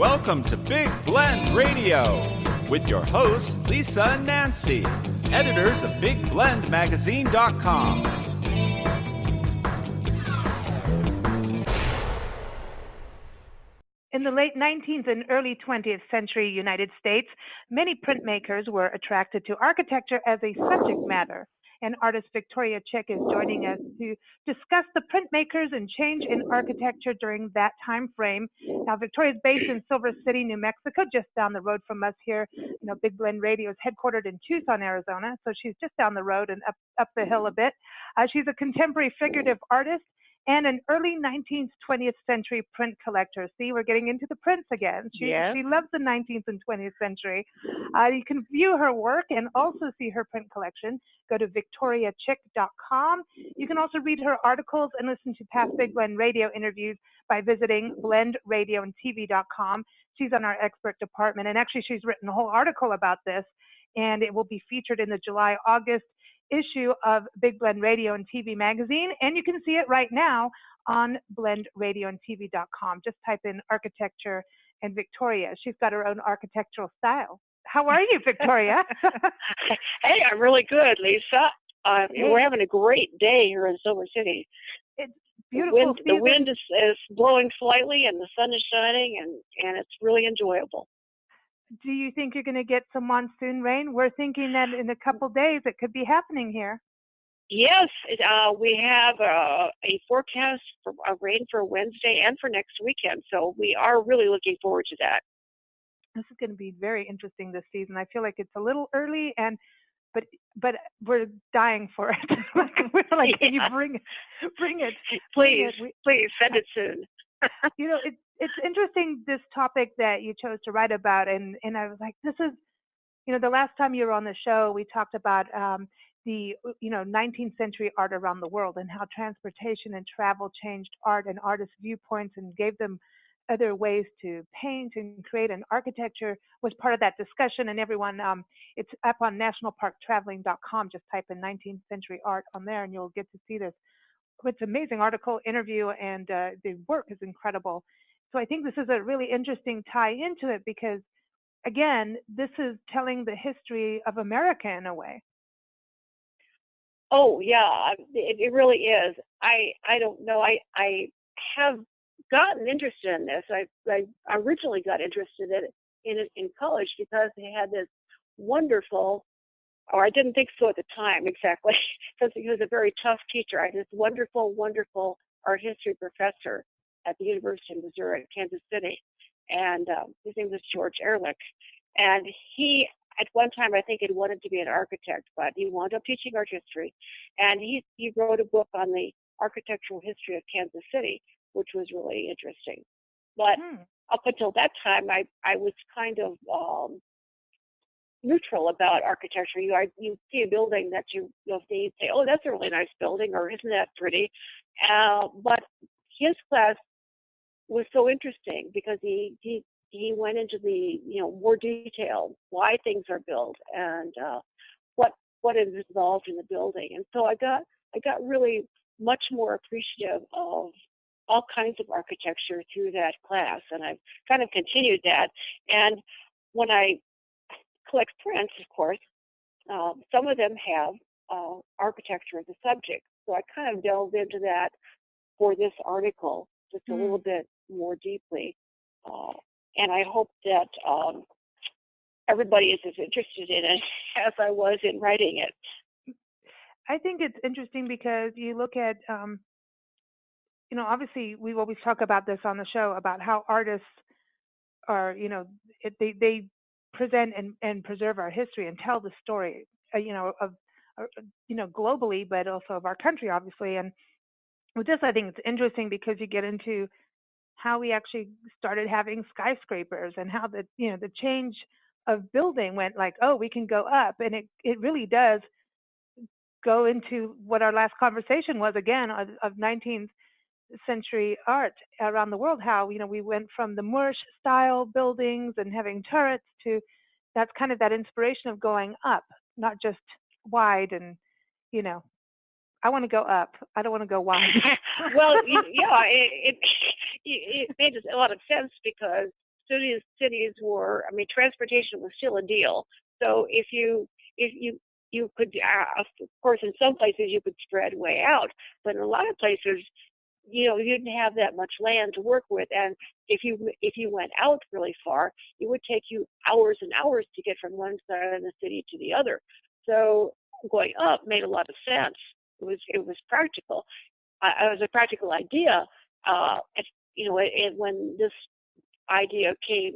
Welcome to Big Blend Radio with your hosts, Lisa and Nancy, editors of BigBlendMagazine.com. In the late 19th and early 20th century United States, many printmakers were attracted to architecture as a subject matter. And artist Victoria Chick is joining us to discuss the printmakers and change in architecture during that time frame. Now, Victoria is based in Silver City, New Mexico, just down the road from us here. You know, Big Blend Radio is headquartered in Tucson, Arizona, so she's just down the road and up the hill a bit. She's a contemporary figurative artist and an early 19th, 20th century print collector. See, we're getting into the prints again. She loves the 19th and 20th century. You can view her work and also see her print collection. Go to victoriachick.com. You can also read her articles and listen to past Big Blend Radio interviews by visiting blendradioandtv.com. She's on our expert department, and actually she's written a whole article about this, and it will be featured in the July-August issue of Big Blend Radio and TV magazine, and you can see it right now on blendradioandtv.com. Just type in architecture and Victoria. She's got her own architectural style. How are you, Victoria? Hey, I'm really good, Lisa. We're having a great day here in Silver City. It's beautiful. The wind is blowing slightly, and the sun is shining, and it's really enjoyable. Do you think you're going to get some monsoon rain? We're thinking that in a couple days it could be happening here. Yes, we have a forecast for rain for Wednesday and for next weekend, so we are really looking forward to that. This is going to be very interesting this season. I feel like it's a little early, but we're dying for it. Can you bring it? Please send it soon. You know, it's interesting, this topic that you chose to write about, and I was like, this is, you know, the last time you were on the show, we talked about the 19th century art around the world and how transportation and travel changed art and artists' viewpoints and gave them other ways to paint and create, and architecture was part of that discussion. And everyone, it's up on nationalparktraveling.com. Just type in 19th century art on there and you'll get to see this. It's an amazing article, interview, and the work is incredible. So I think this is a really interesting tie into it because, again, this is telling the history of America in a way. Oh, yeah, it really is. I don't know. I have gotten interested in this. I originally got interested in it in college because they had this wonderful, or I didn't think so at the time exactly, because he was a very tough teacher. I had this wonderful, wonderful art history professor at the University of Missouri at Kansas City, and his name was George Ehrlich. And he, at one time, I think had wanted to be an architect, but he wound up teaching art history. And he wrote a book on the architectural history of Kansas City, which was really interesting. But up until that time, I was kind of neutral about architecture. You see a building that you'll say, oh, that's a really nice building, or isn't that pretty? But his class was so interesting because he went into the more detail, why things are built and what is involved in the building. And so I got really much more appreciative of all kinds of architecture through that class, and I've kind of continued that. And when I collect prints, of course, some of them have architecture as a subject. So I kind of delved into that for this article just a little bit more deeply. And I hope that everybody is as interested in it as I was in writing it. I think it's interesting because you look at, obviously we always talk about this on the show about how artists are, they present and preserve our history and tell the story, globally, but also of our country, obviously. And with this, I think it's interesting because you get into how we actually started having skyscrapers and how the change of building went like, oh, we can go up. And it really does go into what our last conversation was, again, of 19th century art around the world, how, we went from the Moorish style buildings and having turrets to that's kind of that inspiration of going up, not just wide and, I want to go up. I don't want to go wide. Well, yeah, it made a lot of sense because cities were, I mean, transportation was still a deal. So if you could, of course, in some places you could spread way out, but in a lot of places, you didn't have that much land to work with, and if you went out really far, it would take you hours and hours to get from one side of the city to the other. So going up made a lot of sense. It was practical. It was a practical idea. When this idea came,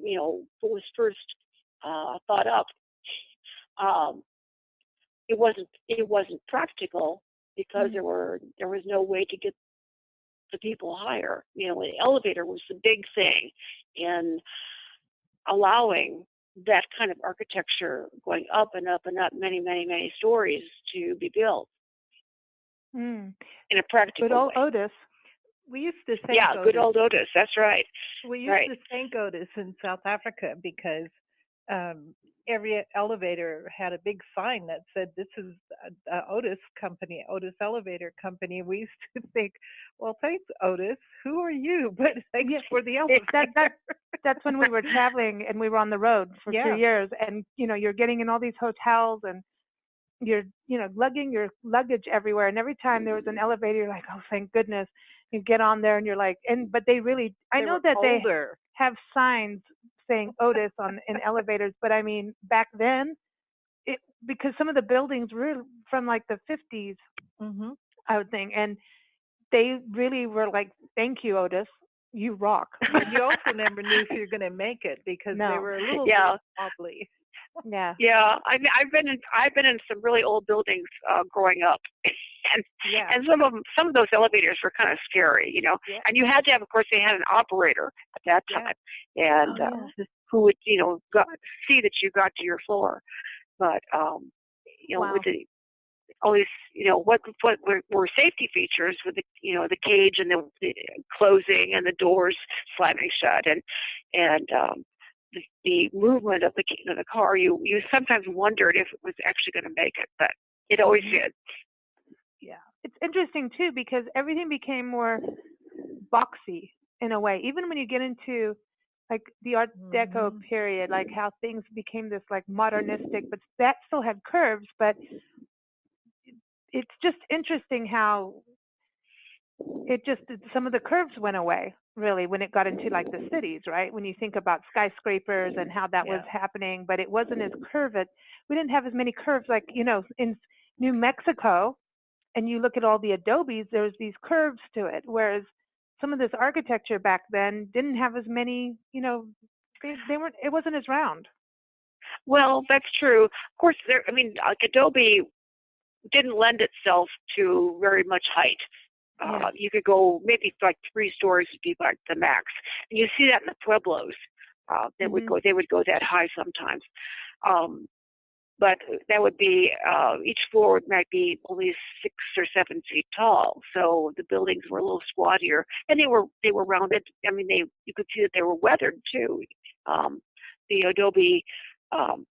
was first thought up, it wasn't practical because there was no way to get the people higher. An elevator was the big thing in allowing that kind of architecture going up and up and up many, many, many stories to be built in a practical way. Good old way. Otis. We used to thank Otis. Good old Otis. That's right. We used to thank Otis in South Africa because every elevator had a big sign that said, "This is Otis Company, Otis Elevator Company." We used to think, well, thanks, Otis. Who are you? But thanks for the elevator. That's when we were traveling and we were on the road for 2 years. And, you're getting in all these hotels and you're, lugging your luggage everywhere. And every time there was an elevator, you're like, oh, thank goodness. You get on there and you're like, but they know that they have signs saying Otis in elevators, but I mean, back then, because some of the buildings were from like the 50s, I would think, and they really were like, thank you, Otis, you rock. And you also never knew if you were going to make it because they were a little bit wobbly. Yeah. I mean, I've been in some really old buildings growing up, and some of those elevators were kind of scary, And you had to have, of course, they had an operator at that time, and who would see that you got to your floor. But with all these, what were safety features with the cage and the closing and the doors slamming shut and the movement of the car, you sometimes wondered if it was actually going to make it, but it always did. Yeah, it's interesting too because everything became more boxy in a way. Even when you get into like the Art Deco period, like how things became this like modernistic, but that still had curves. But it's just interesting how some of the curves went away. Really, when it got into like the cities, right? When you think about skyscrapers and how that was happening, but it wasn't as curved. We didn't have as many curves like, in New Mexico, and you look at all the adobes, there's these curves to it. Whereas some of this architecture back then didn't have as many, they weren't, it wasn't as round. Well, that's true. Of course, like adobe didn't lend itself to very much height. You could go maybe like 3 stories would be like the max, and you see that in the pueblos. They would go that high sometimes, but that would be each floor might be only 6 or 7 feet tall. So the buildings were a little squattier, and they were rounded. I mean, you could see that they were weathered too. The adobe, I'll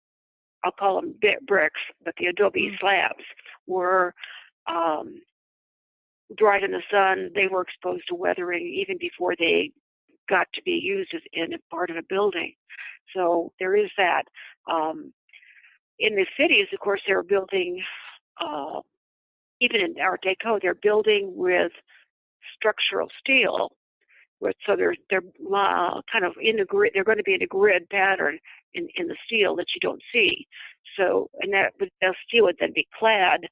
call them bricks, but the adobe slabs were dried in the sun. They were exposed to weathering even before they got to be used as in a part of a building. So there is that. In the cities, of course, they were building, even in Art Deco, they're building with structural steel. So they're kind of in the grid. They're going to be in a grid pattern in the steel that you don't see. So, and that steel would then be clad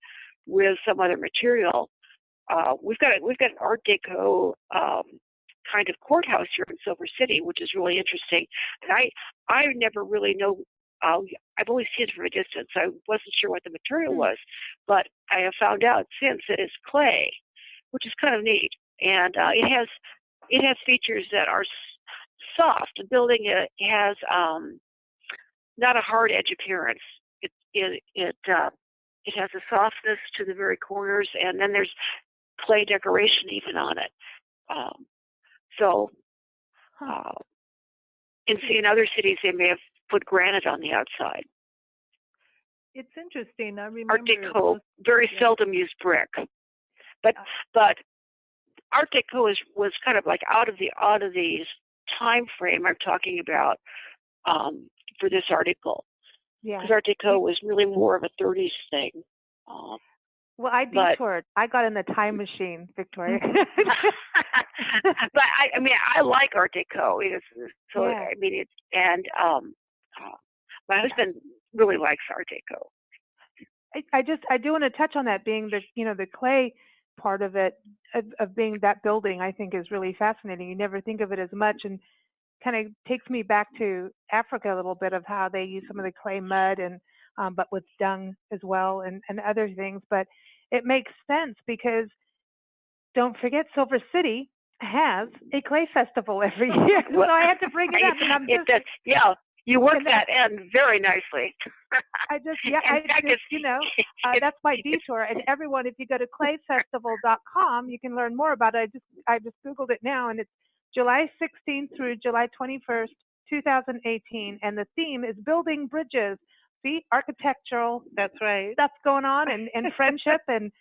with some other material. We've got an Art Deco kind of courthouse here in Silver City, which is really interesting. And I never really know. I've always seen it from a distance. I wasn't sure what the material was, but I have found out since that it's clay, which is kind of neat. And it has features that are soft. The building has not a hard edge appearance. It has a softness to the very corners, and then there's clay decoration even on it. In other cities, they may have put granite on the outside. It's interesting. I remember Art Deco very seldom used brick, but Art Deco was kind of like out of the time frame I'm talking about for this article. Yeah. Because Art Deco was really more of a 30s thing. Well, I detoured. I got in the time machine, Victoria. But I mean, I like Art Deco. So yeah. I mean, my husband really likes Art Deco. I do want to touch on that, being the clay part of it, of being that building. I think is really fascinating. You never think of it as much, and kind of takes me back to Africa a little bit, of how they use some of the clay mud and but with dung as well, and other things. But it makes sense, because don't forget, Silver City has a clay festival every year. So I had to bring it up. And yeah, you work that in very nicely. That's my detour. And everyone, if you go to clayfestival.com, you can learn more about it. I just Googled it now, and it's July 16th through July 21st, 2018. And the theme is building bridges. See, architectural. That's right. Stuff going on, and friendship, and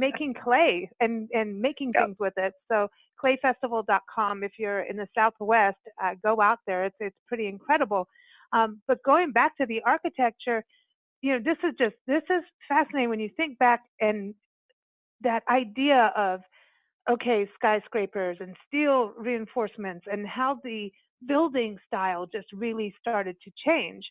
making clay and making things with it. So clayfestival.com. If you're in the Southwest, go out there. It's pretty incredible. But going back to the architecture, this is fascinating when you think back, and that idea of, okay, skyscrapers and steel reinforcements, and how the building style just really started to change.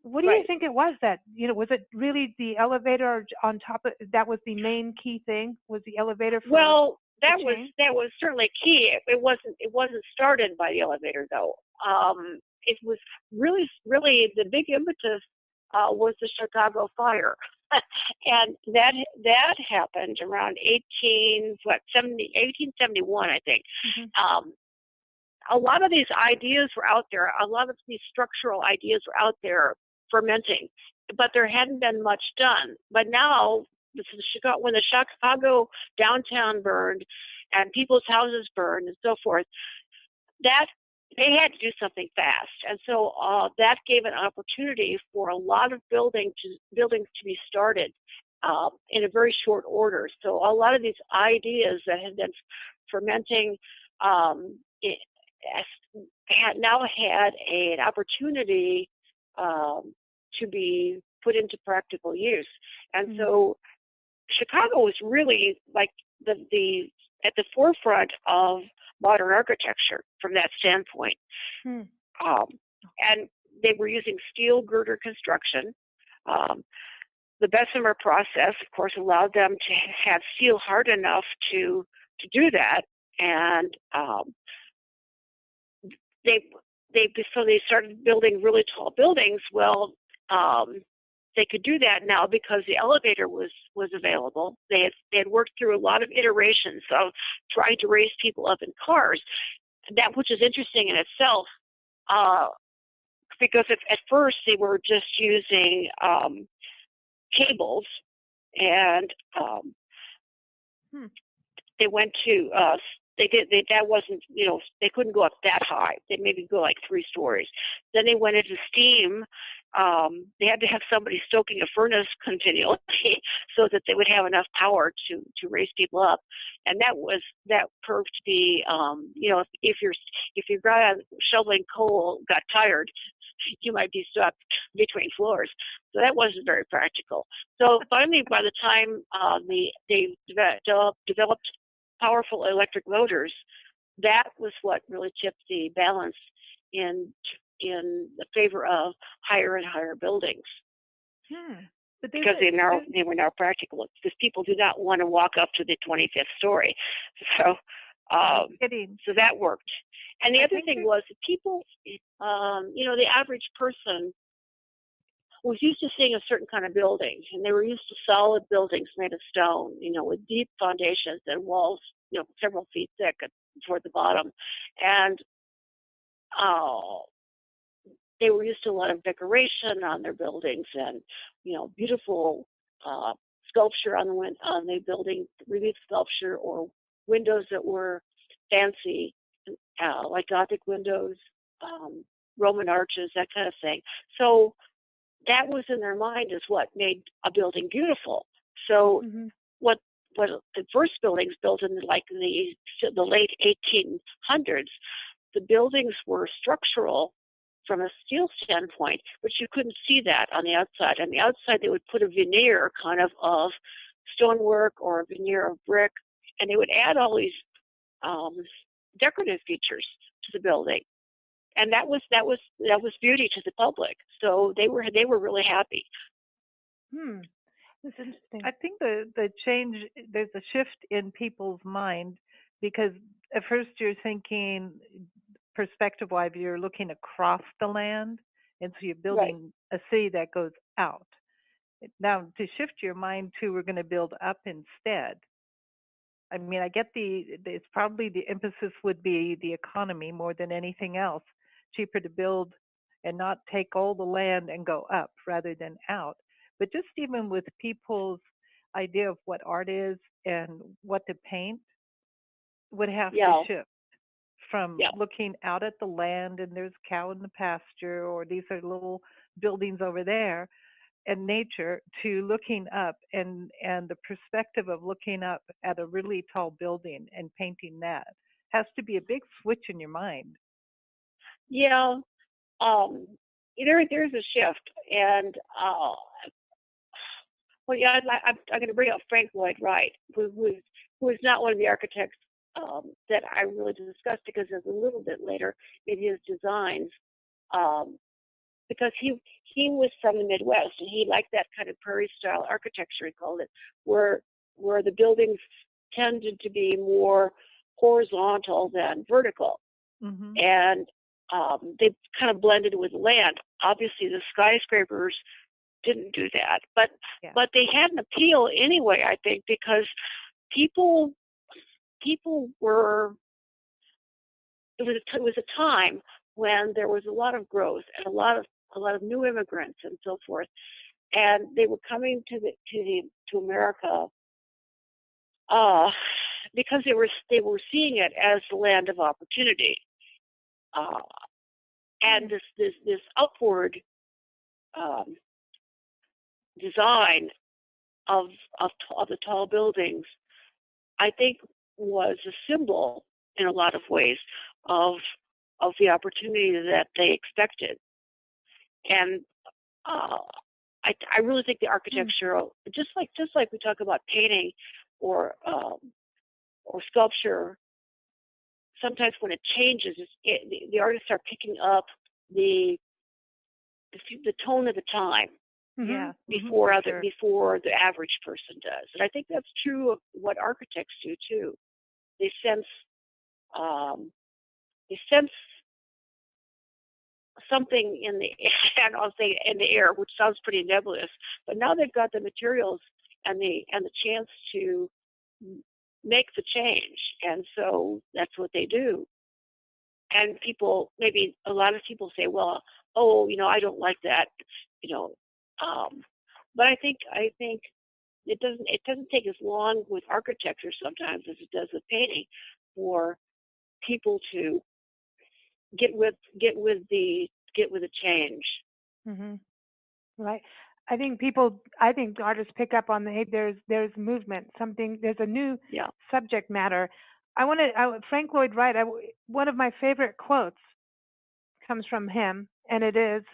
What do you think it was that, was it really the elevator on top of, that was the main key thing? Was the elevator for that was certainly key. It wasn't started by the elevator, though. It was really the big impetus was the Chicago fire. And that happened around 1871, I think. Mm-hmm. A lot of these ideas were out there. A lot of these structural ideas were out there fermenting, but there hadn't been much done. But now, when the Chicago downtown burned and people's houses burned and so forth, that they had to do something fast. And so that gave an opportunity for a lot of buildings to be started in a very short order. So a lot of these ideas that had been fermenting now had an opportunity to be put into practical use. And so Chicago was really like at the forefront of modern architecture from that standpoint. And they were using steel girder construction. The Bessemer process, of course, allowed them to have steel hard enough to do that. And they started building really tall buildings. Well, they could do that now because the elevator was available. They had worked through a lot of iterations of trying to raise people up in cars, which is interesting in itself, because at first they were just using cables, and they went to that wasn't, they couldn't go up that high. They maybe go like 3 stories. Then they went into steam. They had to have somebody stoking a furnace continually so that they would have enough power to raise people up. And that proved to be, if your guy on shoveling coal got tired, you might be stuck between floors. So that wasn't very practical. So finally, by the time they developed powerful electric motors, that was what really tipped the balance in the favor of higher and higher buildings. Because they were now practical. Because people do not want to walk up to the 25th story. So that worked. And the other thing was that people, the average person was used to seeing a certain kind of building, and they were used to solid buildings made of stone, with deep foundations and walls, several feet thick toward the bottom. And they were used to a lot of decoration on their buildings and, beautiful sculpture on the building, relief sculpture, or windows that were fancy, like Gothic windows, Roman arches, that kind of thing. So that was in their mind as what made a building beautiful. So what the first buildings built in the late 1800s, the buildings were structural from a steel standpoint, but you couldn't see that on the outside. On the outside, they would put a veneer kind of stonework or a veneer of brick, and they would add all these decorative features to the building, and that was beauty to the public. So they were really happy. That's interesting. I think the change, there's a shift in people's mind, because at first you're thinking perspective-wise, you're looking across the land, and so you're building a city that goes out. Now, to shift your mind to, we're going to build up instead. I mean, I get it's probably the emphasis would be the economy more than anything else. Cheaper to build and not take all the land and go up rather than out. But just even with people's idea of what art is and what to paint would have to shift from looking out at the land and there's a cow in the pasture, or these are little buildings over there, and nature, to looking up and the perspective of looking up at a really tall building and painting that has to be a big switch in your mind. Yeah, there's a shift, and I'm going to bring up Frank Lloyd Wright, who is not one of the architects that I really discussed, because it's a little bit later in his designs. Because he was from the Midwest, and he liked that kind of prairie-style architecture, he called it, where the buildings tended to be more horizontal than vertical. Mm-hmm. And they kind of blended with land. Obviously, the skyscrapers didn't do that, but they had an appeal anyway, I think, because people were. It was a time when there was a lot of growth and a lot of new immigrants and so forth, and they were coming to America because they were seeing it as the land of opportunity, and this upward design of the tall buildings, I think, was a symbol in a lot of ways of the opportunity that they expected. And I really think the architectural, just like we talk about painting or sculpture, sometimes when it changes, the artists are picking up the tone of the time. Before the average person does. And I think that's true of what architects do too. They sense something in the and I'll say in the air, which sounds pretty nebulous, but now they've got the materials and the chance to make the change, and so that's what they do. And maybe a lot of people say, well, I don't like that, but I think it doesn't take as long with architecture sometimes as it does with painting for people to get with the change. Mm-hmm. Right. I think artists pick up on there's movement, there's a new subject matter. Frank Lloyd Wright, one of my favorite quotes comes from him, and it is,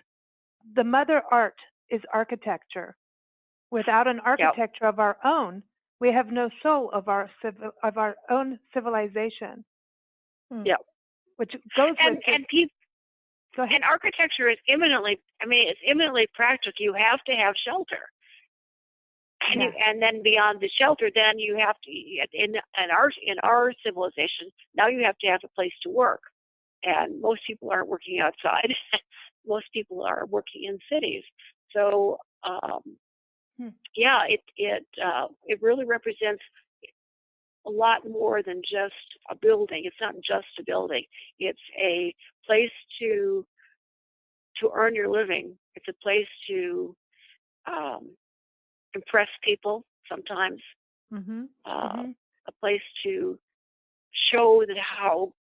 "The mother art is architecture. Without an architecture of our own, we have no soul of our own civilization." Yeah. Which goes and architecture is eminently practical. You have to have shelter. And then beyond the shelter, then you have to, in our civilization, now you have to have a place to work. And most people aren't working outside. Most people are working in cities. So, it really represents a lot more than just a building. It's not just a building. It's a place to earn your living. It's a place to impress people sometimes. Mm-hmm. A place to show that how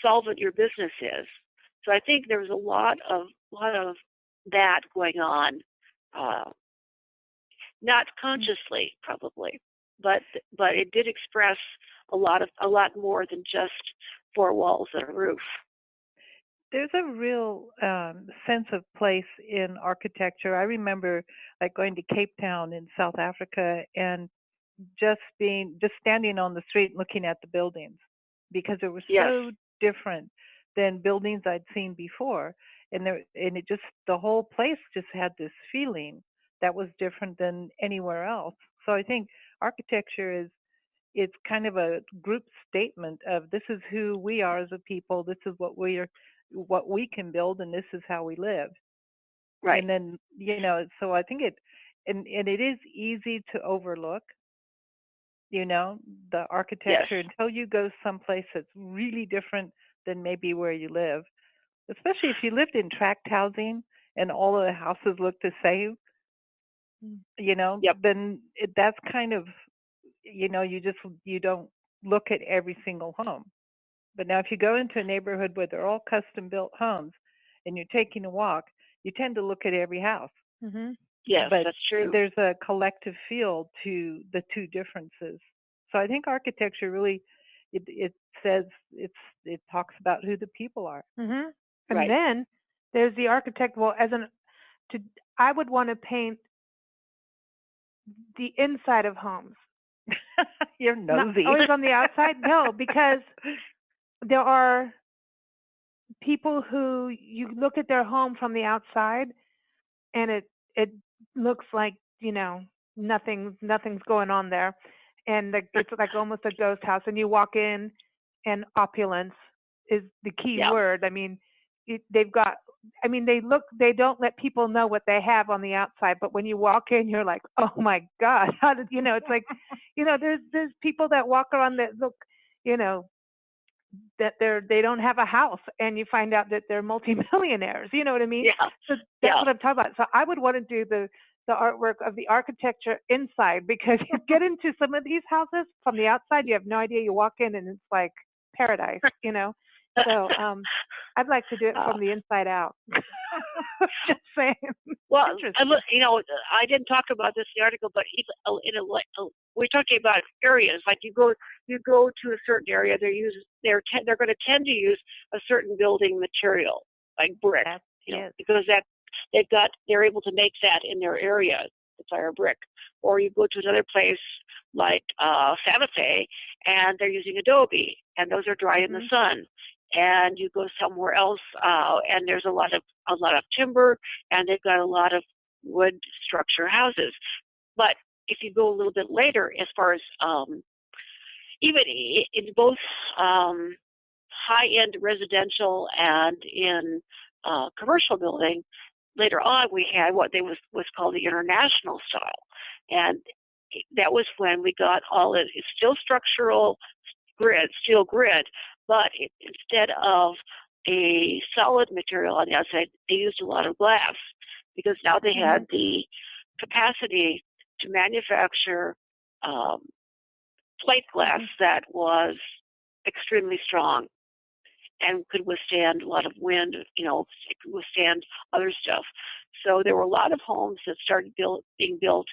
solvent your business is. So I think there was a lot of that going on, not consciously probably, but it did express a lot more than just four walls and a roof. There's a real sense of place in architecture. I remember like going to Cape Town in South Africa and just standing on the street and looking at the buildings because it was so different than buildings I'd seen before. And the whole place just had this feeling that was different than anywhere else. So I think architecture it's kind of a group statement of this is who we are as a people, this is what we can build, and this is how we live. Right. And then, so I think and it is easy to overlook, the architecture until you go someplace that's really different than maybe where you live. Especially if you lived in tract housing and all of the houses look the same, then that's kind of, you don't look at every single home. But now if you go into a neighborhood where they're all custom built homes and you're taking a walk, you tend to look at every house. Mm-hmm. Yes, but that's true. There's a collective feel to the two differences. So I think architecture really, it says, it talks about who the people are. Mm-hmm. And then there's the architect. Well, I would want to paint the inside of homes. You're nosy. Not always on the outside? No, because there are people who you look at their home from the outside and it looks like, nothing's going on there. And it's like almost a ghost house. And you walk in and opulence is the key word. I mean, they don't let people know what they have on the outside, but when you walk in, you're like, oh my God, how did, it's like, there's people that walk around that look, that they don't have a house, and you find out that they're multimillionaires. You know what I mean? Yeah. So that's what I'm talking about. So I would want to do the artwork of the architecture inside, because you get into some of these houses from the outside, you have no idea. You walk in and it's like paradise, So I'd like to do it from the inside out. Just saying. Well, I didn't talk about this in the article, but we're talking about areas. Like you go to a certain area, they're going to tend to use a certain building material, like brick, because they're able to make that in their area, the fire brick. Or you go to another place like Santa Fe, and they're using adobe, and those are dry in the sun. And you go somewhere else, and there's a lot of timber, and they've got a lot of wood structure houses. But if you go a little bit later, as far as even in both high-end residential and in commercial building, later on we had what was called the international style, and that was when we got all it's still structural steel grid. But instead of a solid material on the outside, they used a lot of glass, because now they had the capacity to manufacture plate glass that was extremely strong and could withstand a lot of wind, it could withstand other stuff. So there were a lot of homes that started being built,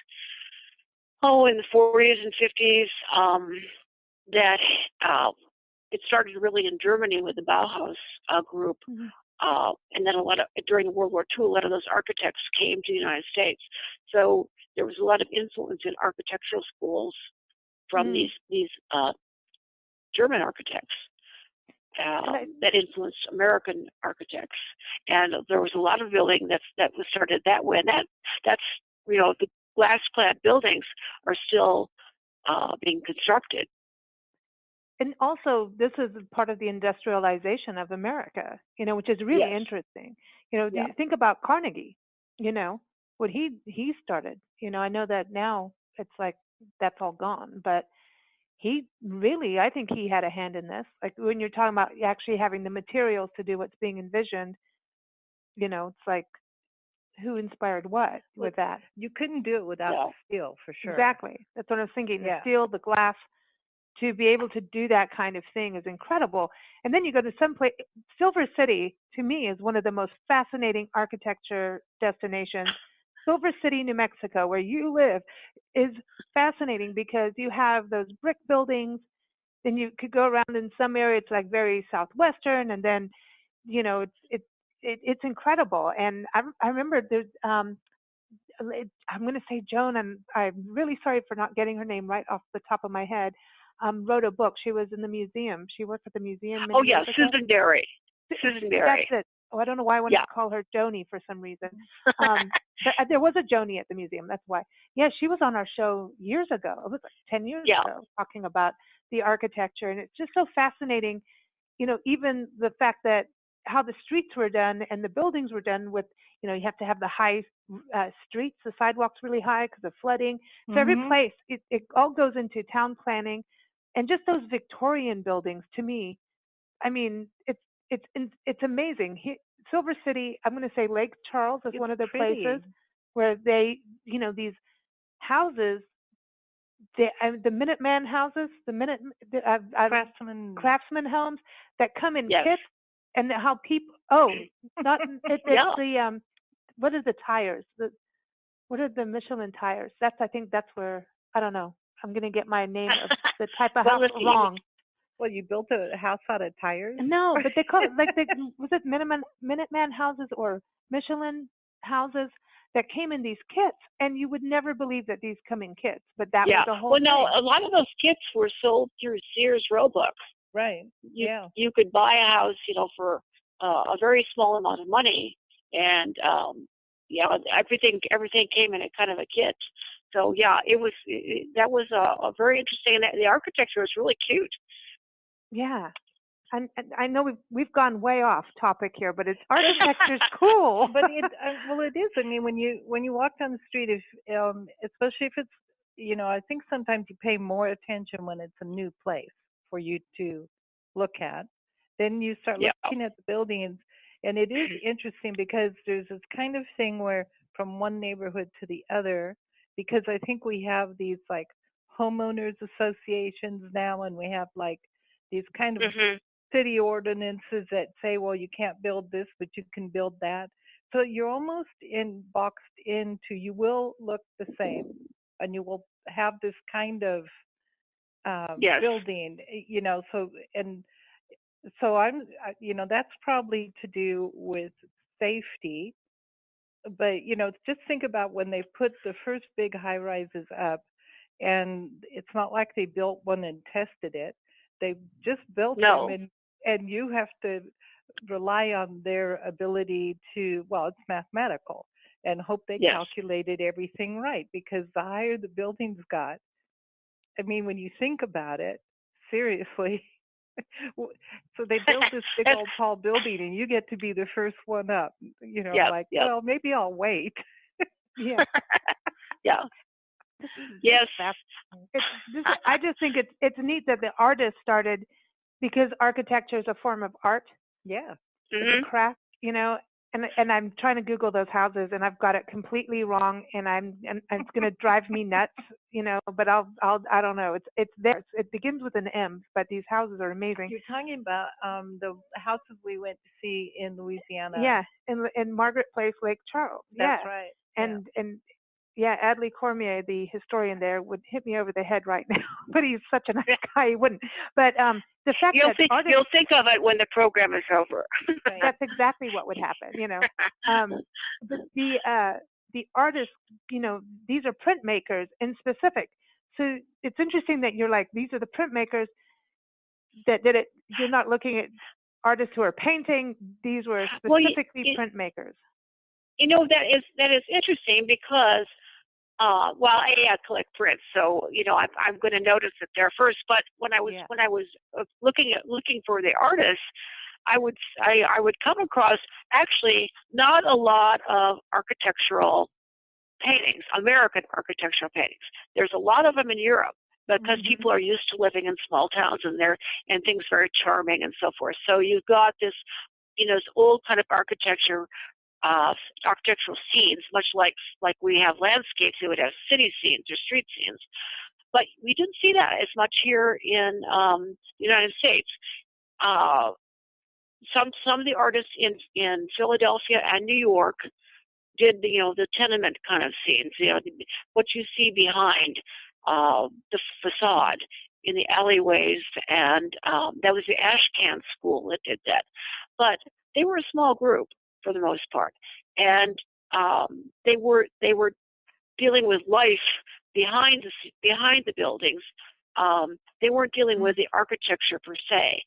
in the 40s and 50s, that it started really in Germany with the Bauhaus group, and then during World War II, a lot of those architects came to the United States. So there was a lot of influence in architectural schools from these German architects that influenced American architects, and there was a lot of building that was started that way. And that's the glass-clad buildings are still being constructed. And also, this is part of the industrialization of America, which is really interesting. You think about Carnegie, what he started. I know that now it's like that's all gone, but I think he had a hand in this. Like when you're talking about actually having the materials to do what's being envisioned, it's like who inspired what with that? You couldn't do it without steel, for sure. Exactly. That's what I was thinking. The steel, the glass. To be able to do that kind of thing is incredible. And then you go to some place. Silver City, to me, is one of the most fascinating architecture destinations. Silver City, New Mexico, where you live, is fascinating because you have those brick buildings. then you could go around in some area. It's like very southwestern, and then it's incredible. And I remember there's I'm going to say Joan, and I'm really sorry for not getting her name right off the top of my head. Wrote a book. She was in the museum. She worked at the museum. Oh yeah, Susan Berry. Susan Berry. That's it. Oh, I don't know why I wanted to call her Joni for some reason. But there was a Joni at the museum. That's why. Yeah, she was on our show years ago. It was like 10 years ago, talking about the architecture, and it's just so fascinating. Even the fact that how the streets were done and the buildings were done with, you have to have the high streets, the sidewalks really high because of flooding. So every place, it all goes into town planning, and just those Victorian buildings. To me, I mean, it's amazing. Silver City, I'm going to say Lake Charles is one of the places where they, these houses, the Minuteman houses, craftsman homes that come in kits, and how people, the what are the tires? What are the Michelin tires? I think that's where, I don't know. I'm going to get my name of the type of house wrong. Well, you built a house out of tires? No, but they call it, was it Minuteman houses or Michelin houses that came in these kits? And you would never believe that these come in kits, but that was the whole thing. Well, no, a lot of those kits were sold through Sears Roebuck. Right. You could buy a house, for a very small amount of money, and everything came in a kind of a kit. So that was a very interesting. And the architecture was really cute. Yeah, and I know we've gone way off topic here, but it's architecture's cool. But it is. I mean, when you walk down the street, especially if it's, I think sometimes you pay more attention when it's a new place for you to look at. Then you start looking at the buildings, and it is interesting because there's this kind of thing where from one neighborhood to the other, because I think we have these like homeowners associations now, and we have like these kind of city ordinances that say, well, you can't build this, but you can build that. So you're almost boxed into, you will look the same, and you will have this kind of building, so I'm, that's probably to do with safety. But, just think about when they put the first big high rises up, and it's not like they built one and tested it. They just built them, and you have to rely on their ability to, it's mathematical, and hope they calculated everything right, because the higher the buildings got, I mean, when you think about it, seriously, so they built this big old tall building, and you get to be the first one up, well, maybe I'll wait. Yes. I just think it's neat that the artists started, because architecture is a form of art. Yeah. It's a craft, and I'm trying to Google those houses, and I've got it completely wrong, and it's going to drive me nuts, but I don't know. It's there. It begins with an M, but these houses are amazing. You're talking about the houses we went to see in Louisiana. Yeah, in Margaret Place, Lake Charles. That's right. And Adley Cormier, the historian there, would hit me over the head right now, but he's such a nice guy, he wouldn't. But the fact you'll think of it when the program is over. That's exactly what would happen, But the artists, these are printmakers in specific. So it's interesting that you're like, these are the printmakers that did it. You're not looking at artists who are painting. These were specifically printmakers. That is interesting because, I collect prints, so I'm going to notice it there first. But when I was looking for the artists, I would come across actually not a lot of architectural paintings, American architectural paintings. There's a lot of them in Europe because people are used to living in small towns, and things very charming and so forth. So you've got this, this old kind of architectural scenes, much like we have landscapes. It would have city scenes or street scenes, but we didn't see that as much here in the United States. Some of the artists in Philadelphia and New York did the tenement kind of scenes, what you see behind the facade, in the alleyways, and that was the Ashcan school that did that. But they were a small group for the most part, and they were dealing with life behind the buildings. They weren't dealing with the architecture per se,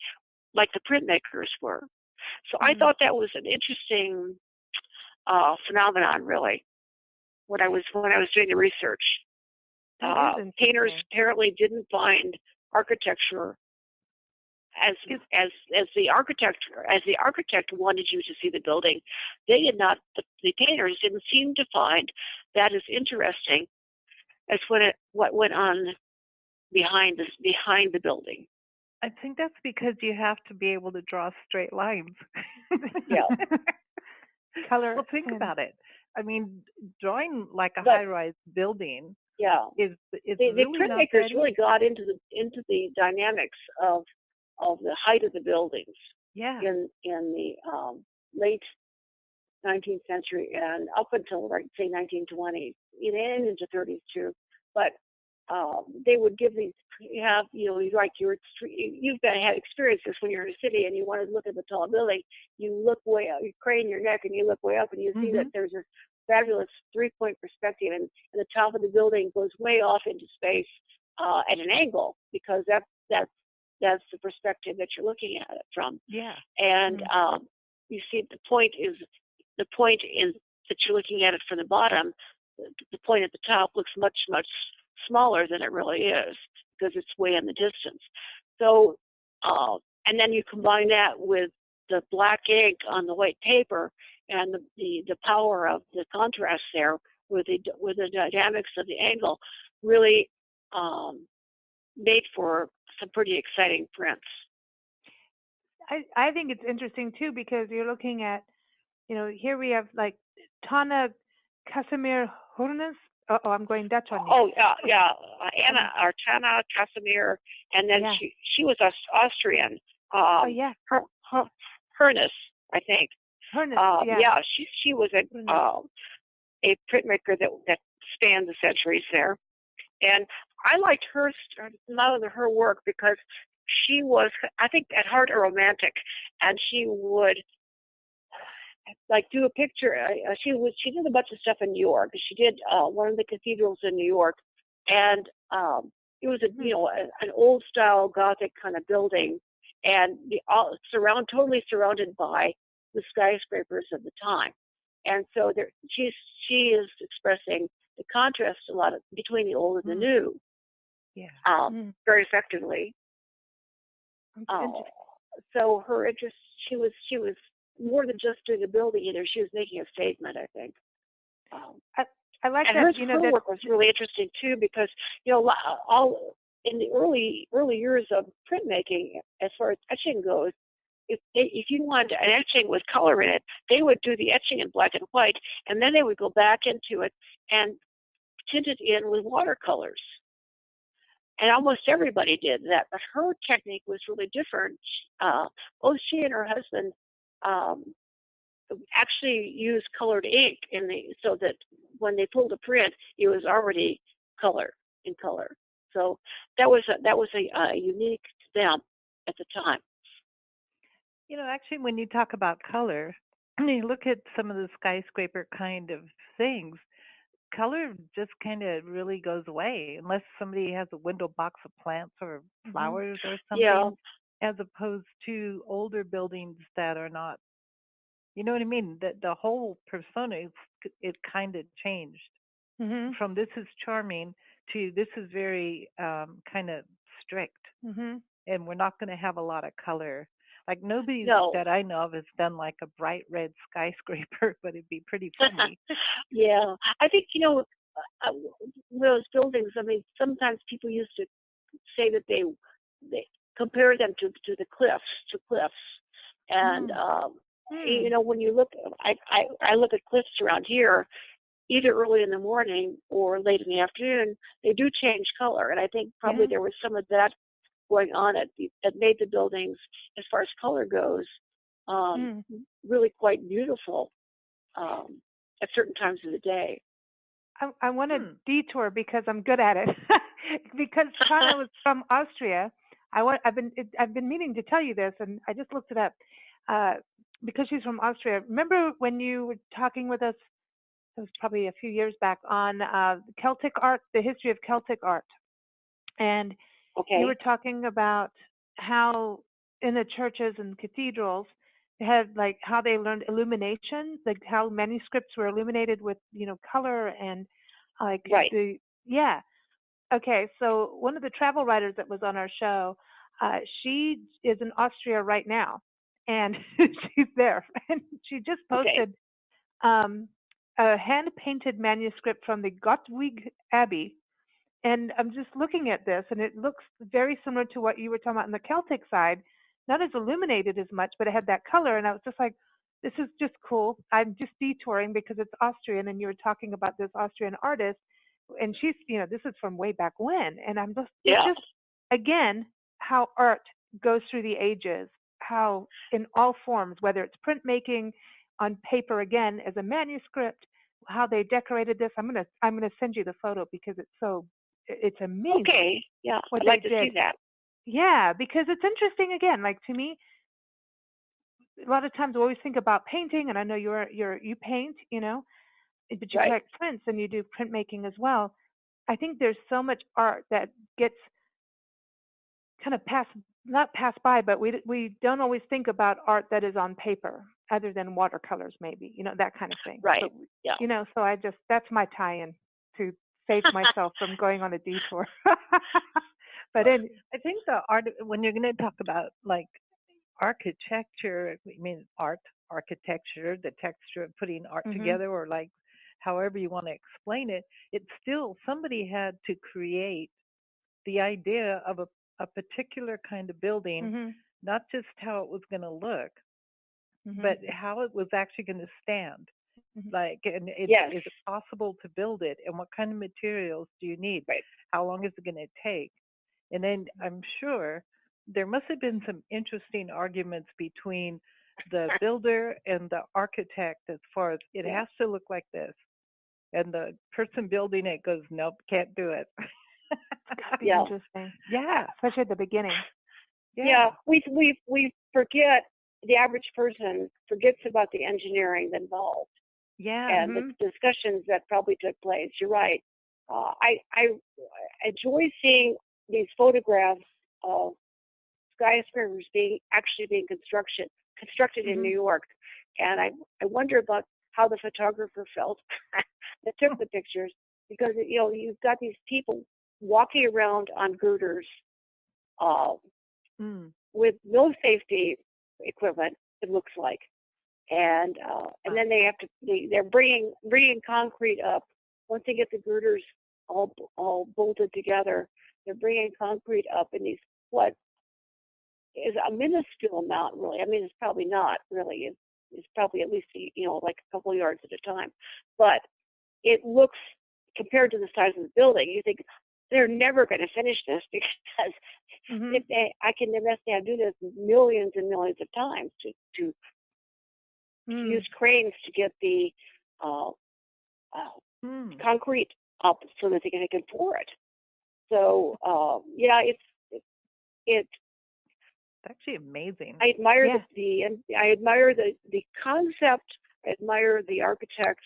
like the printmakers were. So I thought that was an interesting phenomenon, really, when I was doing the research. Painters apparently didn't find architecture as the architect wanted you to see the building. They did not. The painters didn't seem to find that as interesting as what went on behind the building. I think that's because you have to be able to draw straight lines. Yeah. Color. Well, think about it. I mean, drawing like a high-rise building. Yeah. The printmakers really got into the dynamics of the height of the buildings. Yeah. In the late 19th century and up until say 1920s, and into 30s too. But they would give these. You've had experiences when you're in a city and you want to look at the tall building. You look way up, you crane your neck and you look way up and you see that there's a fabulous 3-point perspective, and the top of the building goes way off into space at an angle, because that's the perspective that you're looking at it from. Yeah. And you see the point is that you're looking at it from the bottom. The point at the top looks much, much smaller than it really is, because it's way in the distance. So, and then you combine that with the black ink on the white paper and the power of the contrast there with the dynamics of the angle, really made for some pretty exciting prints. I think it's interesting too, because you're looking at, here we have like Tana Casimir Hornes. I'm going Dutch on you. Oh, yeah. Tana Casimir, and then she was Austrian. Hernes, I think. Hernes, she was a printmaker that spanned the centuries there, and I liked a lot of her work because she was, I think, at heart a romantic, and she would do a picture. She did a bunch of stuff in New York. She did one of the cathedrals in New York, and it was an old style Gothic kind of building, and totally surrounded by the skyscrapers of the time. And so she is expressing the contrast a lot between the old and the new, very effectively. So her interest, she was more than just doing a building either. She was making a statement, I think. I like and that. Her work was really interesting too, because all in the early years of printmaking, as far as etching goes, if you wanted an etching with color in it, they would do the etching in black and white, and then they would go back into it and tint it in with watercolors. And almost everybody did that, but her technique was really different. Both she and her husband actually used colored ink so that when they pulled a print, it was already in color. So that was a unique to them at the time. Actually, when you talk about color, you look at some of the skyscraper kind of things, color just kind of really goes away unless somebody has a window box of plants or flowers or something, as opposed to older buildings that are not, you know what I mean? The whole persona, it kind of changed from this is charming to this is very kind of strict, and we're not going to have a lot of color. Like nobody that I know of has done like a bright red skyscraper, but it'd be pretty funny. Yeah, I think those buildings. I mean, sometimes people used to say that they compare them to the cliffs, and when you look, I look at cliffs around here, either early in the morning or late in the afternoon. They do change color, and I think probably there was some of that going on that made the buildings, as far as color goes, really quite beautiful at certain times of the day. I want to detour because I'm good at it. Because Tana was from Austria. I've been meaning to tell you this, and I just looked it up. Because she's from Austria. Remember when you were talking with us? It was probably a few years back on Celtic art, the history of Celtic art, and you were talking about how in the churches and cathedrals they had like how they learned illumination, like how manuscripts were illuminated with color and like yeah. Okay, so one of the travel writers that was on our show, she is in Austria right now, and she's there, and she just posted a hand-painted manuscript from the Gottwig Abbey. And I'm just looking at this, and it looks very similar to what you were talking about on the Celtic side. Not as illuminated as much, but it had that color. And I was just like, this is just cool. I'm just detouring because it's Austrian, and you were talking about this Austrian artist. And she's, this is from way back when. And I'm just, it's just, again, how art goes through the ages, how in all forms, whether it's printmaking on paper again as a manuscript, how they decorated this. I'm gonna send you the photo because it's amazing. Okay, yeah, I'd like to see that. Yeah, because it's interesting again. Like to me, a lot of times I always think about painting, and I know you paint, but you collect prints and you do printmaking as well. I think there's so much art that gets kind of not passed by, but we don't always think about art that is on paper, other than watercolors, maybe, that kind of thing. Right. So, yeah. So that's my tie-in to save myself from going on a detour. But I think the art, when you're going to talk about like architecture, architecture, the texture of putting art together, or like however you want to explain it, it's still somebody had to create the idea of a particular kind of building, not just how it was going to look, but how it was actually going to stand. Like, and is it possible to build it? And what kind of materials do you need? How long is it going to take? And then I'm sure there must have been some interesting arguments between the builder and the architect as far as it has to look like this. And the person building it goes, nope, can't do it. Interesting. Yeah, especially at the beginning. Yeah, we forget, the average person forgets about the engineering involved. Yeah, and the discussions that probably took place. You're right. I enjoy seeing these photographs of skyscrapers being constructed in New York, and I wonder about how the photographer felt that took the pictures, because you've got these people walking around on girders with no safety equipment, it looks like, and then they're bringing concrete up. Once they get the girders all bolted together, they're bringing concrete up in these, what is a minuscule amount, really. I mean, it's probably not really. It's probably at least like a couple of yards at a time, but it looks, compared to the size of the building, you think they're never going to finish this, because if I can understand do this millions and millions of times to use cranes to get the concrete up so that they can pour it. So it's actually amazing. I admire I admire the concept. I admire the architect's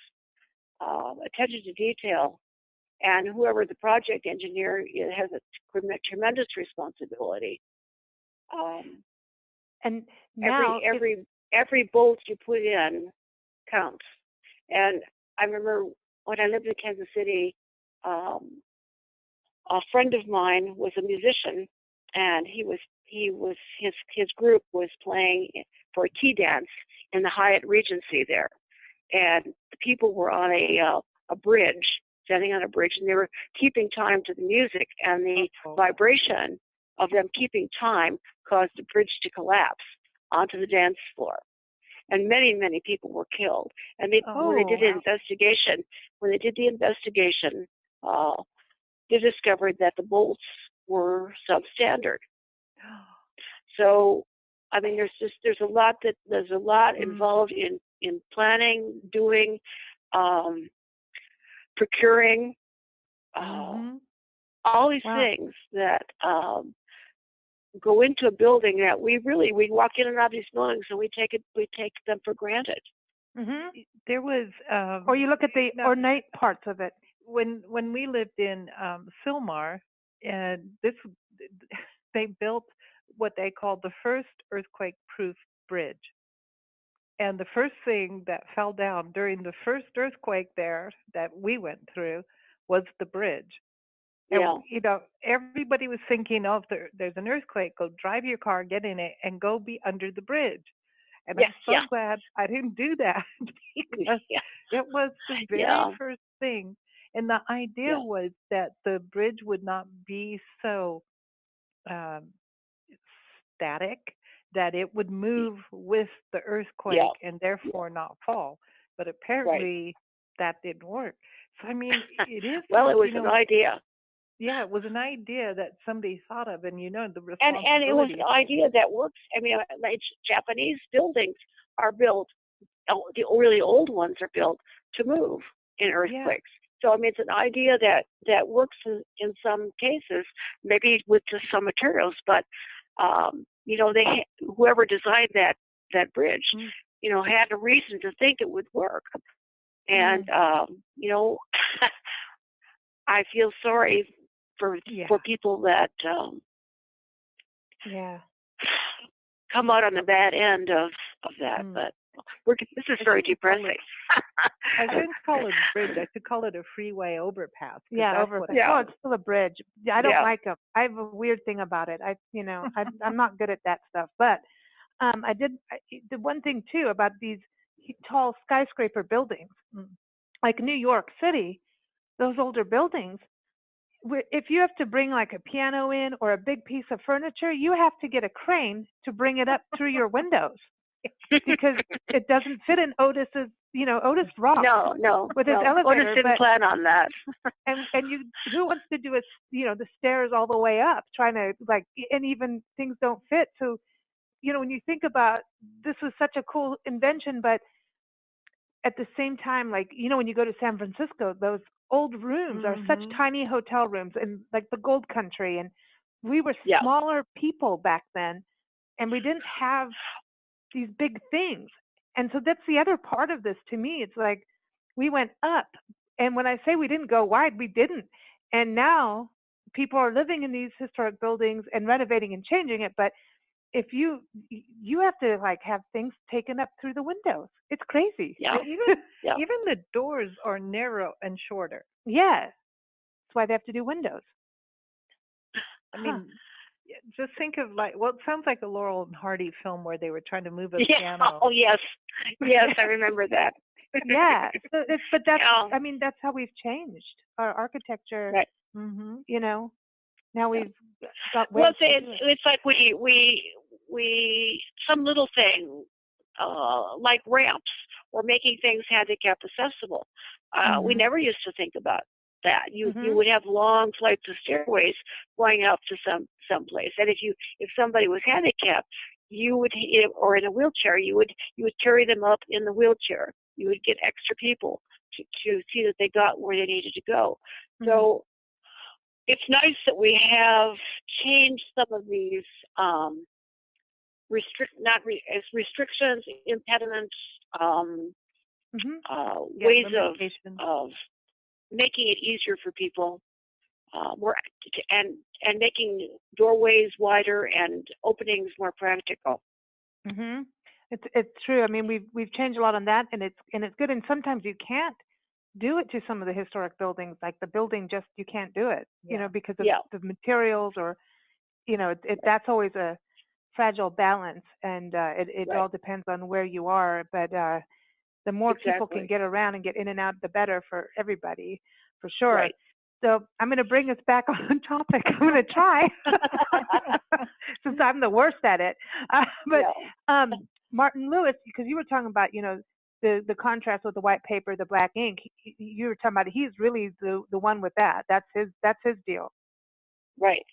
attention to detail, and whoever the project engineer has a tremendous responsibility. And now every bolt you put in counts. And I remember when I lived in Kansas City, a friend of mine was a musician, and his group was playing for a tea dance in the Hyatt Regency there, and the people were on a bridge, standing on a bridge, and they were keeping time to the music, and the vibration of them keeping time caused the bridge to collapse onto the dance floor, and many, many people were killed. And when they did the investigation, they discovered that the bolts were substandard. So, I mean, there's a lot involved in planning, doing. procuring, all these Wow. things that go into a building that we walk in and out of these buildings and we take them for granted. There was, Or you look at the ornate parts of it. when we lived in Sylmar, and they built what they called the first earthquake-proof bridge. And the first thing that fell down during the first earthquake there that we went through was the bridge. Yeah. And, everybody was thinking, oh, if there's an earthquake, go drive your car, get in it, and go be under the bridge. And I'm so glad I didn't do that because it was the very first thing. And the idea was that the bridge would not be so static, that it would move with the earthquake and therefore not fall. But apparently that didn't work. So, I mean, it is. Well, it was an idea. Yeah, it was an idea that somebody thought of, and the responsibility. And it was an idea that works. I mean, Japanese buildings are built, the really old ones are built to move in earthquakes. So, I mean, it's an idea that works in some cases, maybe with just some materials, but, whoever designed that bridge, had a reason to think it would work. And, I feel sorry for people that come out on the bad end of that. But this is very depressing. I shouldn't call it a bridge. I should call it a freeway overpass. Overpass. Well, it's still a bridge. I don't like them. I have a weird thing about it. I'm not good at that stuff. But the one thing too about these tall skyscraper buildings, like New York City, those older buildings, if you have to bring like a piano in or a big piece of furniture, you have to get a crane to bring it up through your windows because it doesn't fit in Otis's, Otis rock. No. With his elevator. Otis didn't plan on that. and who wants to do the stairs all the way up, trying to and even things don't fit. So, when you think about this was such a cool invention, but at the same time, when you go to San Francisco, those old rooms are such tiny hotel rooms and like the gold country. And we were smaller people back then, and we didn't have these big things. And so that's the other part of this to me. It's like we went up. And when I say we didn't go wide, we didn't. And now people are living in these historic buildings and renovating and changing it. But if you have to have things taken up through the windows. It's crazy. Yeah. Even the doors are narrow and shorter. Yeah. That's why they have to do windows. I mean, just think of it sounds like a Laurel and Hardy film where they were trying to move a piano. Oh, yes. Yes, I remember that. Yeah. But that's, that's how we've changed our architecture. Right. Now we've got ways it's like we some little thing like ramps or making things handicap accessible. We never used to think about that. You would have long flights of stairways going up to some place, and if somebody was handicapped, you would, or in a wheelchair, you would carry them up in the wheelchair. You would get extra people to see that they got where they needed to go. So it's nice that we have changed some of these restrictions, impediments, ways of making it easier for people, and making doorways wider and openings more practical. It's true. I mean, we've changed a lot on that, and it's good. And sometimes you can't do it to some of the historic buildings, like the building you can't do it, because of the materials or, that's always a fragile balance, and it all depends on where you are. But the more people can get around and get in and out, the better for everybody, for sure. Right. So I'm going to bring us back on topic. I'm going to try, since I'm the worst at it. Martin Lewis, because you were talking about, the contrast with the white paper, the black ink. You were talking about he's really the one with that. That's his deal. Right.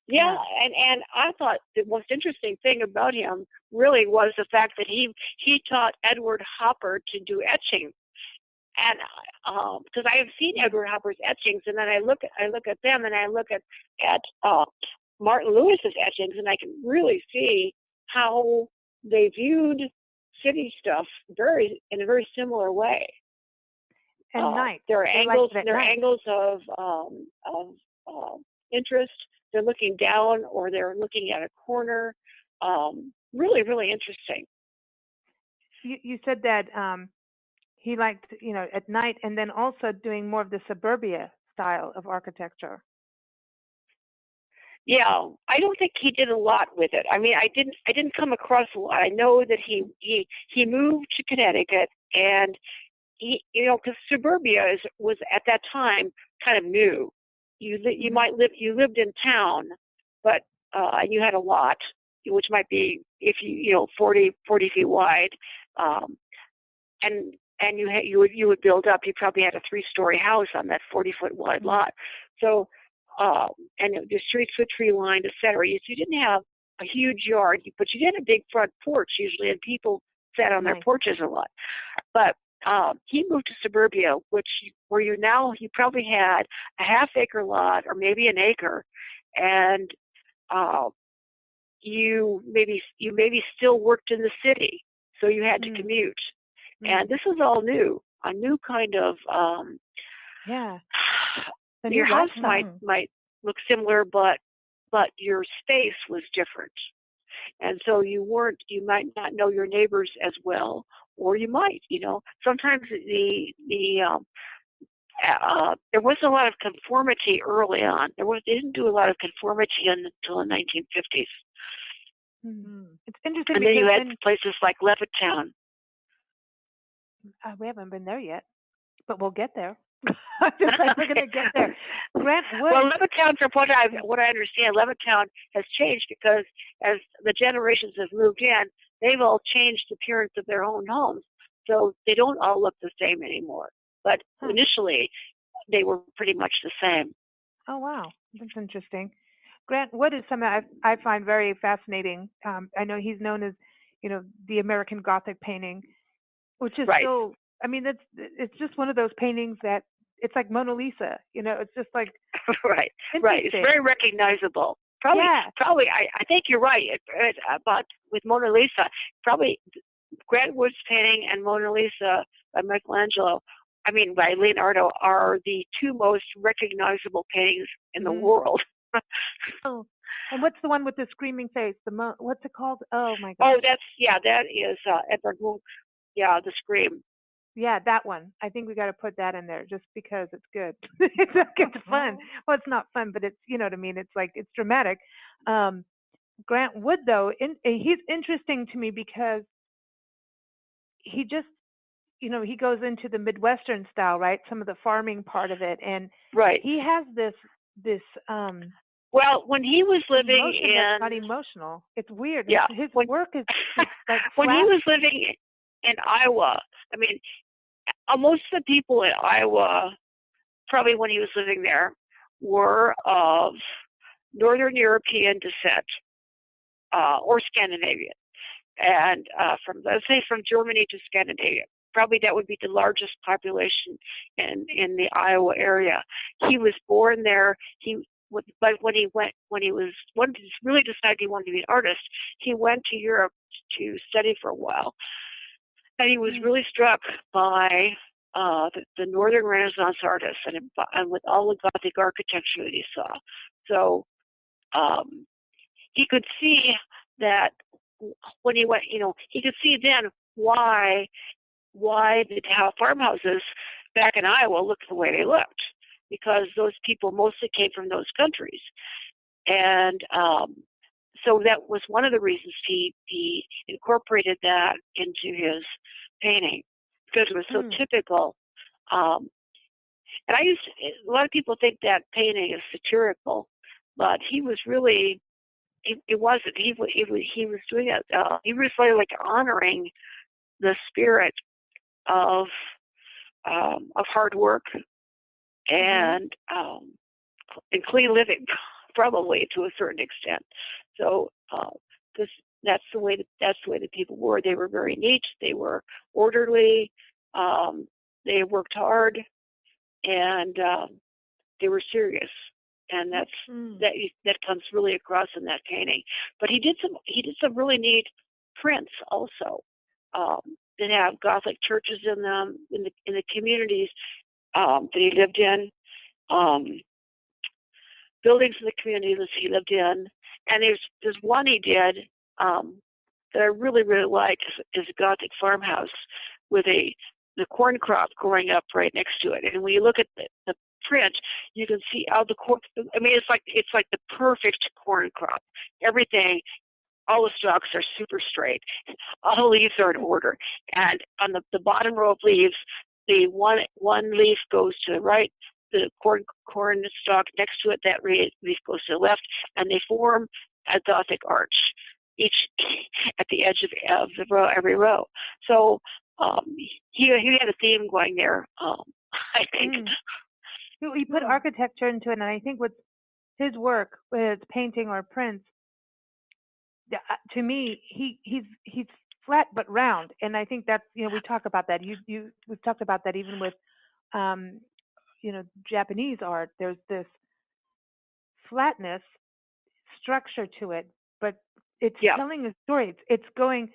Yeah, and I thought the most interesting thing about him really was the fact that he taught Edward Hopper to do etching, And because I have seen Edward Hopper's etchings, and then I look at them, and I look at Martin Lewis's etchings, and I can really see how they viewed city stuff in a very similar way. And night. There are angles of interest. They're looking down, or they're looking at a corner. Really, really interesting. You said that he liked, at night, and then also doing more of the suburbia style of architecture. Yeah, I don't think he did a lot with it. I mean, I didn't come across a lot. I know that he moved to Connecticut, and because suburbia was at that time kind of new. You lived in town, but you had a lot, which might be, if 40 feet wide, and you would build up. You probably had a 3-story house on that 40-foot wide lot. So, and the streets were tree lined, etc. So you didn't have a huge yard, but you had a big front porch usually, and people sat on their porches a lot. But he moved to suburbia, where you probably had a half-acre lot or maybe an acre, and you maybe still worked in the city, so you had to commute. And this was all new, a new kind of your house might look similar, but your space was different, and so you might not know your neighbors as well, or you might, sometimes there wasn't a lot of conformity early on. They didn't do a lot of conformity until the 1950s. Mm-hmm. It's interesting. And then you had places like Levittown. We haven't been there yet, but we'll get there. We're going to get there. Grant Wood. Well, Levittown, from what I understand, Levittown has changed because as the generations have moved in, they've all changed the appearance of their own homes, so they don't all look the same anymore. But initially, they were pretty much the same. Oh wow, that's interesting. Grant Wood is something I find very fascinating. I know he's known as, the American Gothic painting, which is still. I mean, it's just one of those paintings that it's like Mona Lisa. It's just like right. It's very recognizable. Probably. I think you're right. But with Mona Lisa, probably Grant Wood's painting and Mona Lisa by Michelangelo, by Leonardo, are the two most recognizable paintings in the world. Oh, and what's the one with the screaming face? What's it called? Oh my God. Oh, that is Edvard Munch. Yeah, the Scream. Yeah, that one. I think we got to put that in there just because it's good. It's fun. Well, it's not fun, but it's, you know what I mean? It's like, it's dramatic. Grant Wood, though, he's interesting to me because he just, he goes into the Midwestern style, right? Some of the farming part of it. And he has this well, when he was living that's not emotional. It's weird. Yeah. His work is like when he was living in Iowa, most of the people in Iowa, probably when he was living there, were of Northern European descent or Scandinavian, and from Germany to Scandinavia. Probably that would be the largest population in the Iowa area. He was born there. But when he really decided he wanted to be an artist, he went to Europe to study for a while. And he was really struck by the Northern Renaissance artists and with all the Gothic architecture that he saw. So he could see that when he went, he could see then why the farmhouses back in Iowa looked the way they looked, because those people mostly came from those countries. And so that was one of the reasons he incorporated that into his painting, because it was so typical. And a lot of people think that painting is satirical, but he was really, it wasn't. He was doing it. He was really like honoring the spirit of hard work and clean living, probably to a certain extent. So that's the way that people were. They were very neat. They were orderly. they worked hard, and they were serious, and that comes really across in that painting. But he did some really neat prints also that have Gothic churches in them in the communities that he lived in, buildings in the communities he lived in, and there's one he did that I really like is a Gothic farmhouse with the corn crop growing up right next to it. And when you look at the print, you can see how the corn. I mean, it's like the perfect corn crop. Everything, all the stalks are super straight. All the leaves are in order. And on the bottom row of leaves, the one leaf goes to the right. The corn stalk next to it, that leaf goes to the left, and they form a Gothic arch, each at the edge of the row, every row. So he had a theme going there, I think. He put architecture into it, and I think with his work, whether it's painting or prints, to me, he's flat but round, and I think that's, we talk about that. We've talked about that even with Japanese art. There's this flatness structure to it, but it's telling a story. It's going,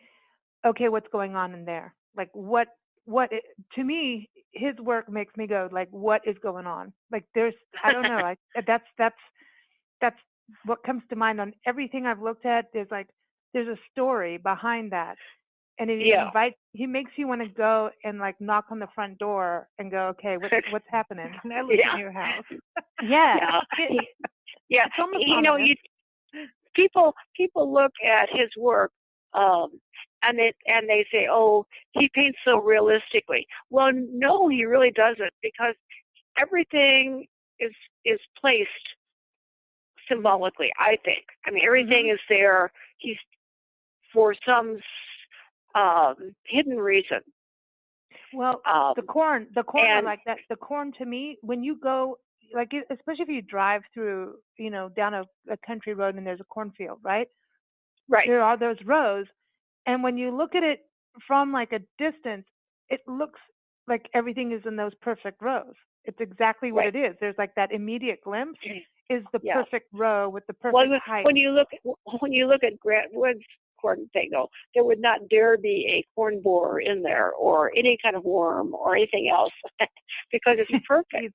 okay, what's going on in there? Like to me, his work makes me go, like, what is going on? Like, I don't know. That's what comes to mind on everything I've looked at. There's a story behind that. And he makes you want to go and like knock on the front door and go, okay, what's happening? Can I live in your house? Yeah. Yeah. People look at his work, and they say, oh, he paints so realistically. Well, no, he really doesn't, because everything is placed symbolically, I think. I mean, everything is there. He's for some hidden reason. Well, the corn are like that. The corn, to me, when you go, like, especially if you drive through, down a country road and there's a cornfield, right? Right. There are those rows, and when you look at it from like a distance, it looks like everything is in those perfect rows. It's exactly what it is. There's like that immediate glimpse is the perfect row with the perfect height. When you look at Grant Wood's corn thing, though, there would not dare be a corn borer in there or any kind of worm or anything else because it's perfect. He's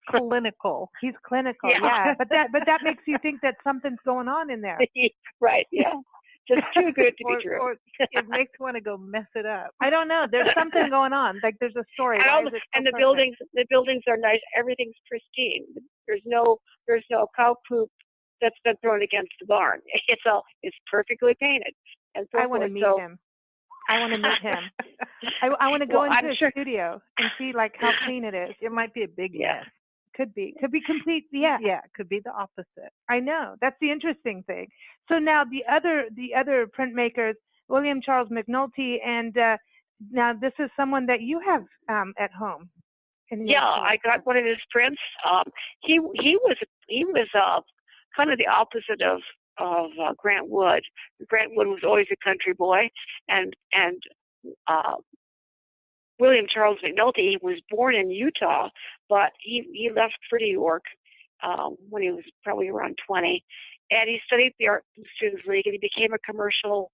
clinical. He's clinical, yeah. But that makes you think that something's going on in there. Right, yeah. Just too good to be true. Or it makes you want to go mess it up. I don't know. There's something going on. Like, there's a story. And the buildings are nice. Everything's pristine. There's no cow poop that's been thrown against the barn. It's perfectly painted. And so I want to meet him. I want to meet him. I want to go into his studio and see like how clean it is. It might be a big mess. Could be complete. Yeah. Yeah. Could be the opposite. I know. That's the interesting thing. So now the other printmakers, William Charles McNulty, and now this is someone that you have at home. I got one of his prints. He was kind of the opposite of Grant Wood. Grant Wood was always a country boy, and William Charles McNulty was born in Utah, but he left for New York when he was probably around 20, and he studied the Art Students League, and he became a commercial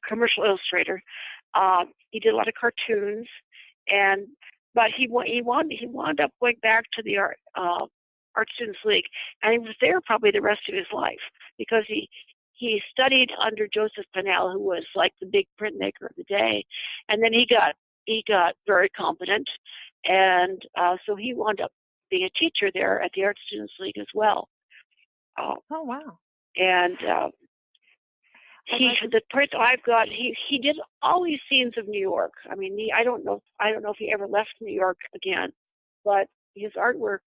commercial illustrator. He did a lot of cartoons, but he wound up going back to the Art Students League, and he was there probably the rest of his life because he studied under Joseph Pennell, who was like the big printmaker of the day, and then he got very competent, and so he wound up being a teacher there at the Art Students League as well. Oh wow! And the print I've got, he did all these scenes of New York. I mean, I don't know if he ever left New York again, but his artwork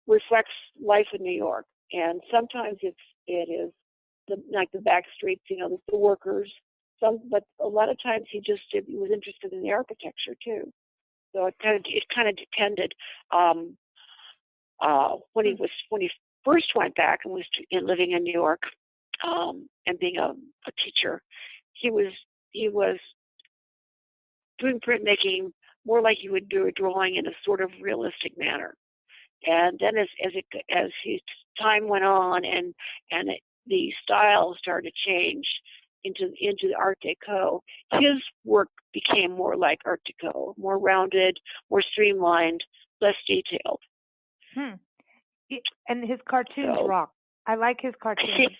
reflects life in New York, and sometimes it is the back streets, the workers. But a lot of times he was interested in the architecture too. So it kind of depended. When he first went back and was living in New York, and being a teacher, he was doing printmaking more like you would do a drawing in a sort of realistic manner. And then as time went on and the style started to change into the Art Deco, his work became more like Art Deco, more rounded, more streamlined, less detailed. And his cartoons rock. I like his cartoons.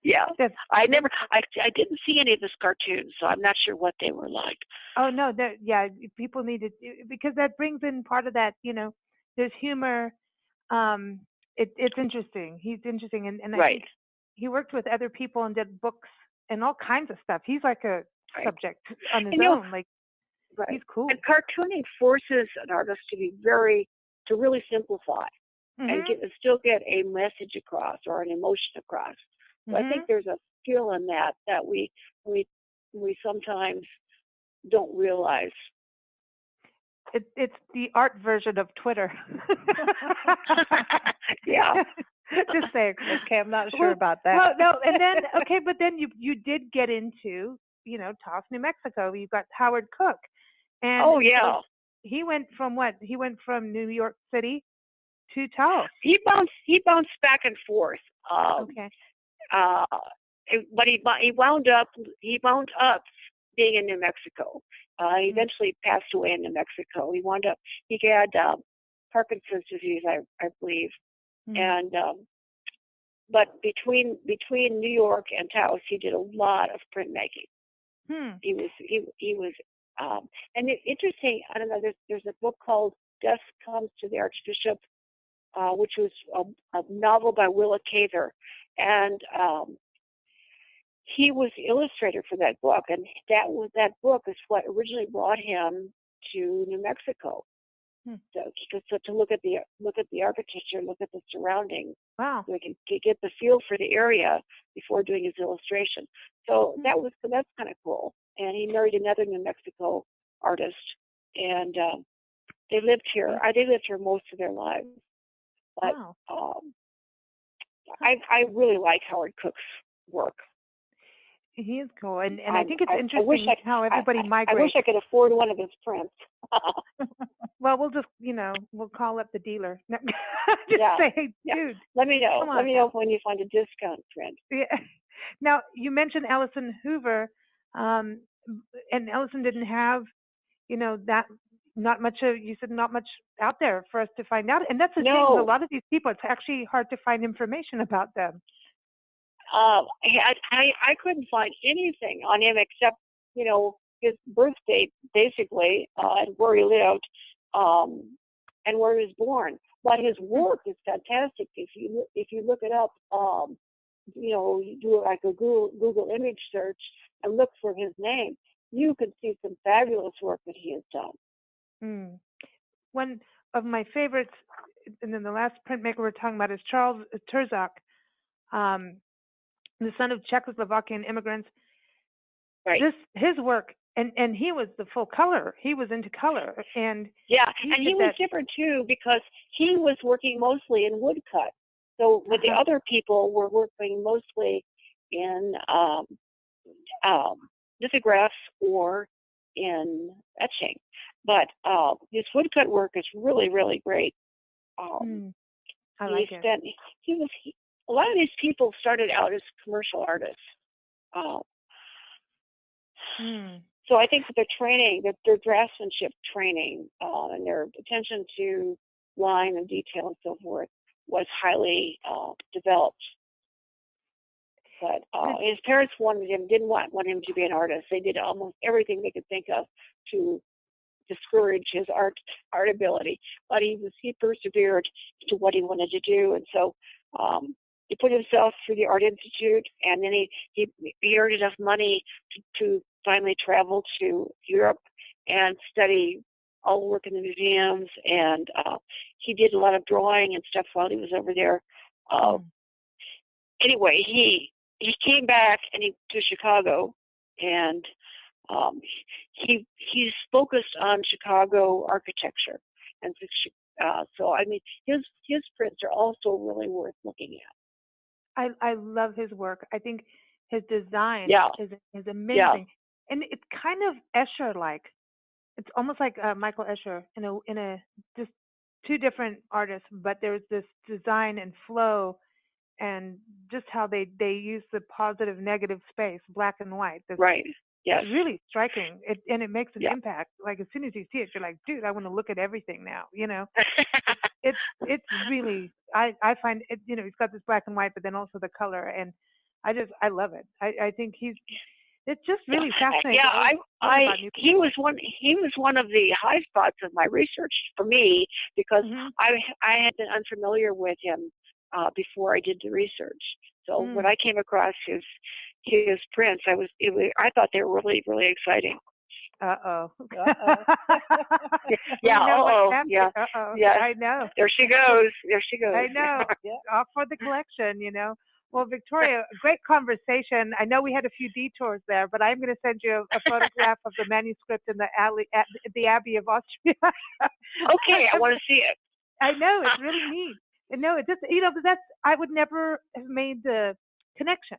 Yeah, I didn't see any of his cartoons, so I'm not sure what they were like. Oh no, people need to, because that brings in part of that. There's humor. It's interesting. He's interesting, and I think he worked with other people and did books and all kinds of stuff. He's like a subject on his own. He's cool. And cartooning forces an artist to really simplify and still get a message across or an emotion across. So I think there's a skill in that we sometimes don't realize. It's the art version of Twitter. Yeah. Just saying. Okay, I'm not sure about that. Well, no, and then but then you did get into Taos, New Mexico. You got Howard Cook, and he went from what? He went from New York City to Taos. He bounced back and forth. But he wound up being in New Mexico. He eventually passed away in New Mexico. He had Parkinson's disease, I believe, and but between New York and Taos, he did a lot of printmaking. He was and it's interesting. I don't know. There's a book called Death Comes to the Archbishop, which was a novel by Willa Cather, and he was the illustrator for that book, and that book is what originally brought him to New Mexico. So to look at the architecture, look at the surroundings, wow, so he could get the feel for the area before doing his illustration. So that's kind of cool. And he married another New Mexico artist, and they lived here. They lived here most of their lives. But wow. I really like Howard Cook's work. He is cool, and I think it's interesting how everybody migrates. I wish I could afford one of his prints. Well, we'll just, we'll call up the dealer. Say, dude. Let me know. Let me know when you find a discount print. Yeah. Now, you mentioned Ellison Hoover, and Ellison didn't have, that not much. You said not much out there for us to find out, and that's the thing. With a lot of these people, it's actually hard to find information about them. I couldn't find anything on him except, his birth date, basically, and where he lived, and where he was born. But his work is fantastic. If you look it up, you do like a Google image search and look for his name, you can see some fabulous work that he has done. One of my favorites, and then the last printmaker we're talking about is Charles Terzak, the son of Czechoslovakian immigrants. Right. His work, and he was the full color. He was into color, and he was different too because he was working mostly in woodcut. So with the other people were working mostly in lithographs or in etching. But his woodcut work is really, really great. I like it. A lot of these people started out as commercial artists. So I think that their training, their draftsmanship training, and their attention to line and detail and so forth was highly developed. But his parents didn't want him to be an artist. They did almost everything they could think of to discourage his art ability. But he persevered to what he wanted to do, and so he put himself through the Art Institute, and then he earned enough money to finally travel to Europe and study all the work in the museums, and he did a lot of drawing and stuff while he was over there. Anyway, he came back to Chicago, and he's focused on Chicago architecture, and so I mean his prints are also really worth looking at. I love his work. I think his design is amazing. And it's kind of Escher-like. It's almost like Michael Escher in a just two different artists, but there's this design and flow and just how they use the positive negative space, black and white. That's Right. Yes. really striking. And it makes an Yeah. impact. Like as soon as you see it, you're like, dude, I want to look at everything now. It's really I find it. He's got this black and white, but then also the color, and I love it. I think it's just really fascinating. Yeah, he was one of the high spots of my research for me because I had been unfamiliar with him before I did the research. So when I came across his prints, I thought they were really, really exciting. Uh-oh. Yeah. Yeah. Yeah. I know. There she goes. I know. Off for the collection. Well, Victoria, great conversation. I know we had a few detours there, but I'm going to send you a photograph of the manuscript in the Abbey of Austria. Okay, I want to see it. I know, it's really neat. And no, it just, but I would never have made the connection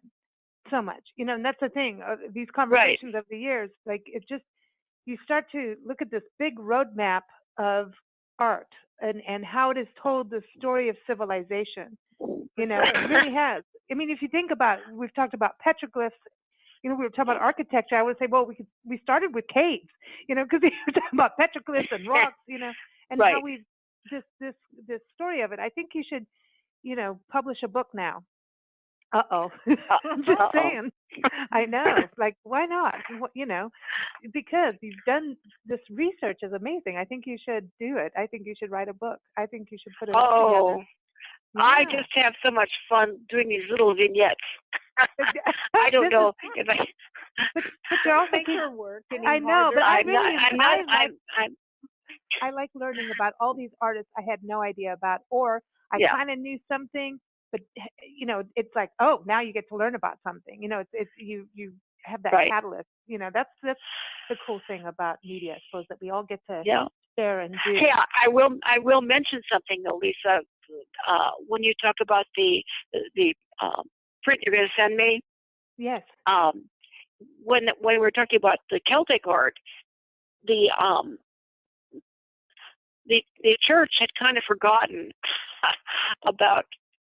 so much, and that's the thing. These conversations of the years, like it just, you start to look at this big roadmap of art and how it has told the story of civilization. It really has. I mean, if you think about, we've talked about petroglyphs. We were talking about architecture. I would say, well, we started with caves, because we were talking about petroglyphs and rocks, and how we've this story of it. I think you should, publish a book now. I'm just saying. I know. Like, why not? Because you've done this research is amazing. I think you should do it. I think you should write a book. I think you should put it together. Yeah. I just have so much fun doing these little vignettes. I don't know if I. But you're also make her work. I know, but I like learning about all these artists I had no idea about, or I kind of knew something, but it's like, oh, now you get to learn about something. It's you have that catalyst. That's the cool thing about media, I suppose, that we all get to share and do. Hey, I will mention something though, Lisa. When you talk about the print you're going to send me. Yes. When we're talking about the Celtic art, the church had kind of forgotten about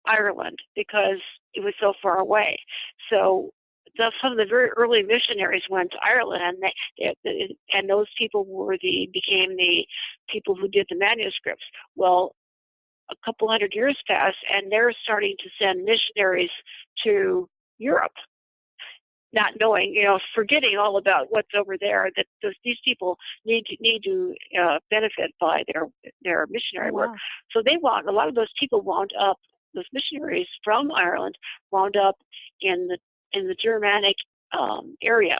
Ireland because it was so far away. So some of the very early missionaries went to Ireland, and those people became the people who did the manuscripts. Well, a couple hundred years passed, and they're starting to send missionaries to Europe, not knowing, forgetting all about what's over there. That these people need to benefit by their missionary work. So a lot of those people those missionaries from Ireland wound up in the Germanic area.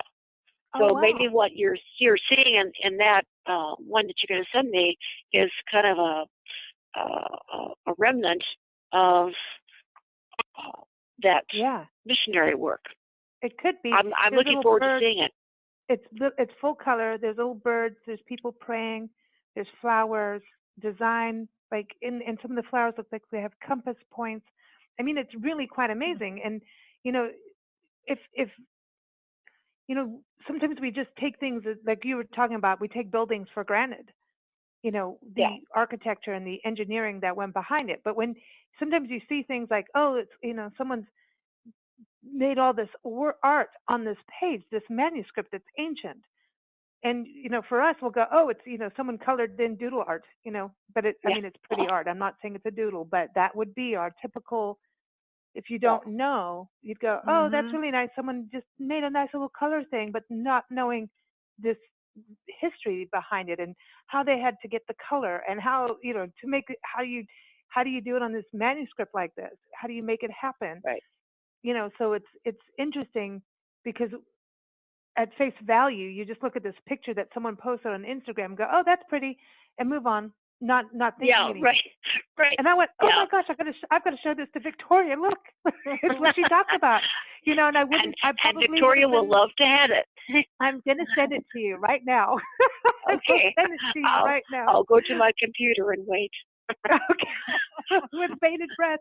So maybe what you're seeing in that one that you're going to send me is kind of a remnant of that missionary work. It could be. I'm looking forward to seeing it. It's full color. There's little birds. There's people praying. There's flowers. Design, like in some of the flowers look like they have compass points. I mean, it's really quite amazing. And if sometimes we just take things like you were talking about. We take buildings for granted. The architecture and the engineering that went behind it. But when sometimes you see things like, oh, it's someone's made all this art on this page, this manuscript that's ancient, and for us we'll go, oh, it's someone colored in doodle art, but I mean, it's pretty art. I'm not saying it's a doodle, but that would be our typical. If you don't know, you'd go, oh, that's really nice. Someone just made a nice little color thing, but not knowing this history behind it and how they had to get the color and how to make it. How do you do it on this manuscript like this? How do you make it happen? Right. So it's interesting because at face value, you just look at this picture that someone posted on Instagram and go, oh, that's pretty, and move on, not thinking anything. Right. And I went, oh my gosh, I've got to show this to Victoria. Look, it's what she talked about. And I wouldn't. And Victoria will love to have it. I'm gonna send it to you right now. Okay. Send it to you right now. I'll go to my computer and wait. Okay. With bated breath.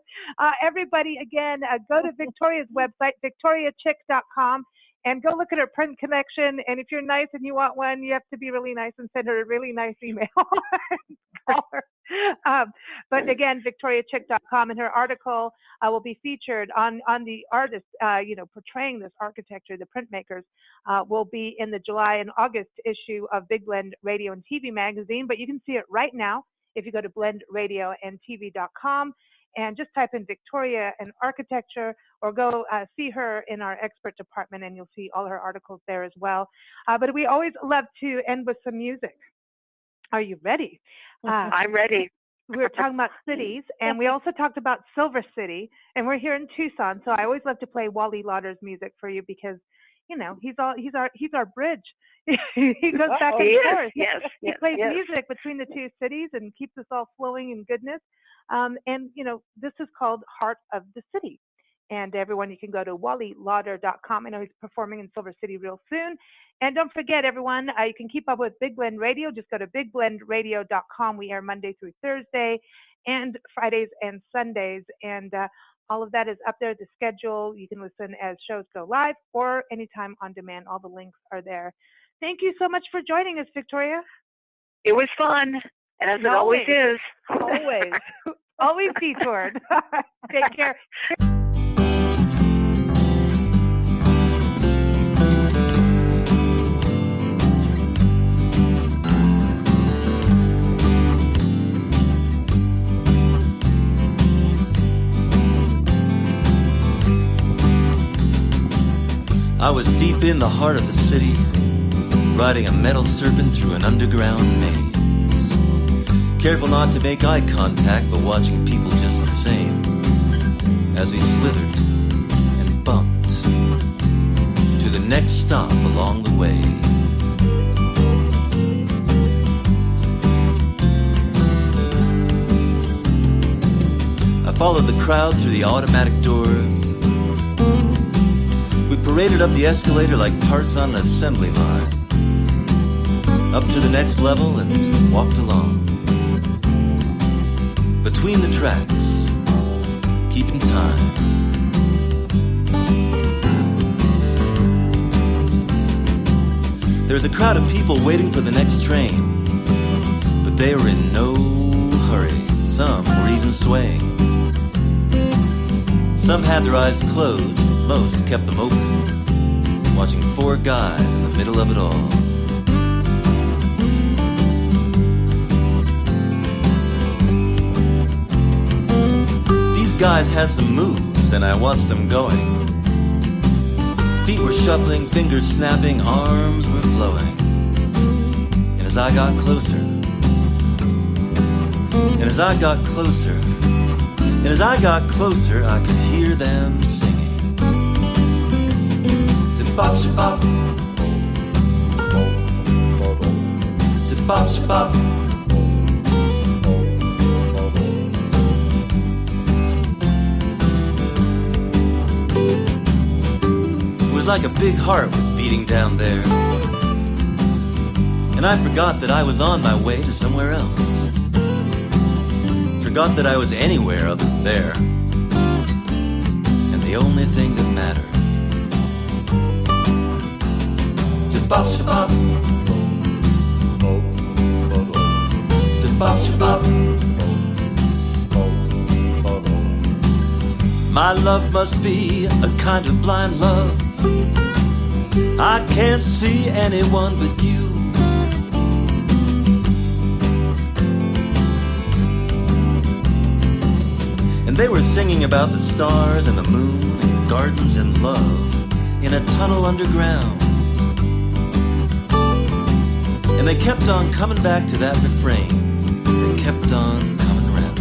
Everybody, again, go to Victoria's website, victoriachick.com. And go look at her print collection. And if you're nice and you want one, you have to be really nice and send her a really nice email. Call her. But again, victoriachick.com, and her article will be featured on the artist, portraying this architecture, the printmakers, will be in the July and August issue of Big Blend Radio and TV magazine. But you can see it right now if you go to blendradioandtv.com and just type in Victoria and architecture, or go see her in our expert department, and you'll see all her articles there as well. But we always love to end with some music. Are you ready? I'm ready. We were talking about cities, and we also talked about Silver City, and we're here in Tucson. So I always love to play Wally Lawder's music for you because, he's our bridge. He goes back and forth. Yes, he plays music between the two cities and keeps us all flowing in goodness. This is called Heart of the City. And everyone, you can go to wallylawder.com. I know he's performing in Silver City real soon. And don't forget, everyone, you can keep up with Big Blend Radio. Just go to bigblendradio.com. We air Monday through Thursday and Fridays and Sundays. And all of that is up there, the schedule. You can listen as shows go live or anytime on demand. All the links are there. Thank you so much for joining us, Victoria. It was fun, as it always is. Always. Always detoured. Take care. I was deep in the heart of the city, riding a metal serpent through an underground maze. Careful not to make eye contact, but watching people just the same, as we slithered and bumped to the next stop along the way. I followed the crowd through the automatic doors. We paraded up the escalator like parts on an assembly line, up to the next level and walked along. Between the tracks, keeping time. There's a crowd of people waiting for the next train, but they were in no hurry. Some were even swaying. Some had their eyes closed, most kept them open, watching four guys in the middle of it all. These guys had some moves, and I watched them going. Feet were shuffling, fingers snapping, arms were flowing. And as I got closer, and as I got closer, and as I got closer, I could hear them singing. Da-bop-sha-bop, da-bop-sha-bop. It was like a big heart was beating down there, and I forgot that I was on my way to somewhere else. Forgot that I was anywhere other than there, and the only thing that mattered. Da-bop-sha-bop, da-bop-sha-bop. My love must be a kind of blind love. I can't see anyone but you. And they were singing about the stars and the moon and gardens and love in a tunnel underground. And they kept on coming back to that refrain. They kept on coming round.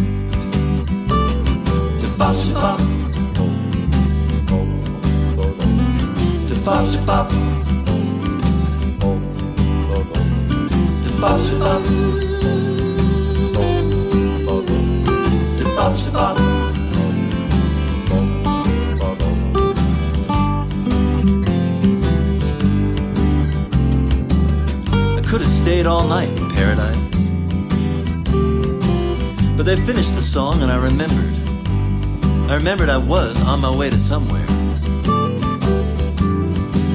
Da-bop-sha-bop, da-bop-sha-bop, da-bop-sha-bop, da-bop-sha-bop. Could have stayed all night in paradise, but they finished the song and I remembered I was on my way to somewhere.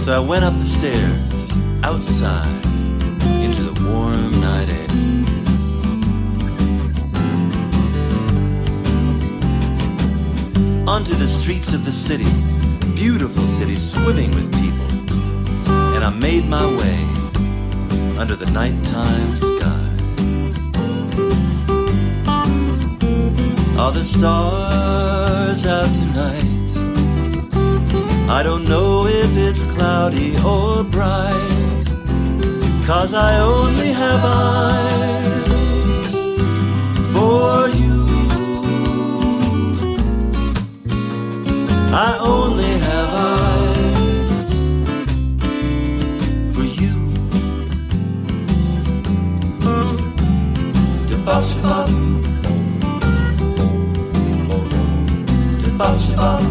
So I went up the stairs, outside, into the warm night air. Onto the streets of the city, beautiful city swimming with people. And I made my way under the nighttime sky. Are the stars out tonight? I don't know if it's cloudy or bright, 'cause I only have eyes for you. I only have eyes for you. Da-bop-da-bop, da-bop-da-bop.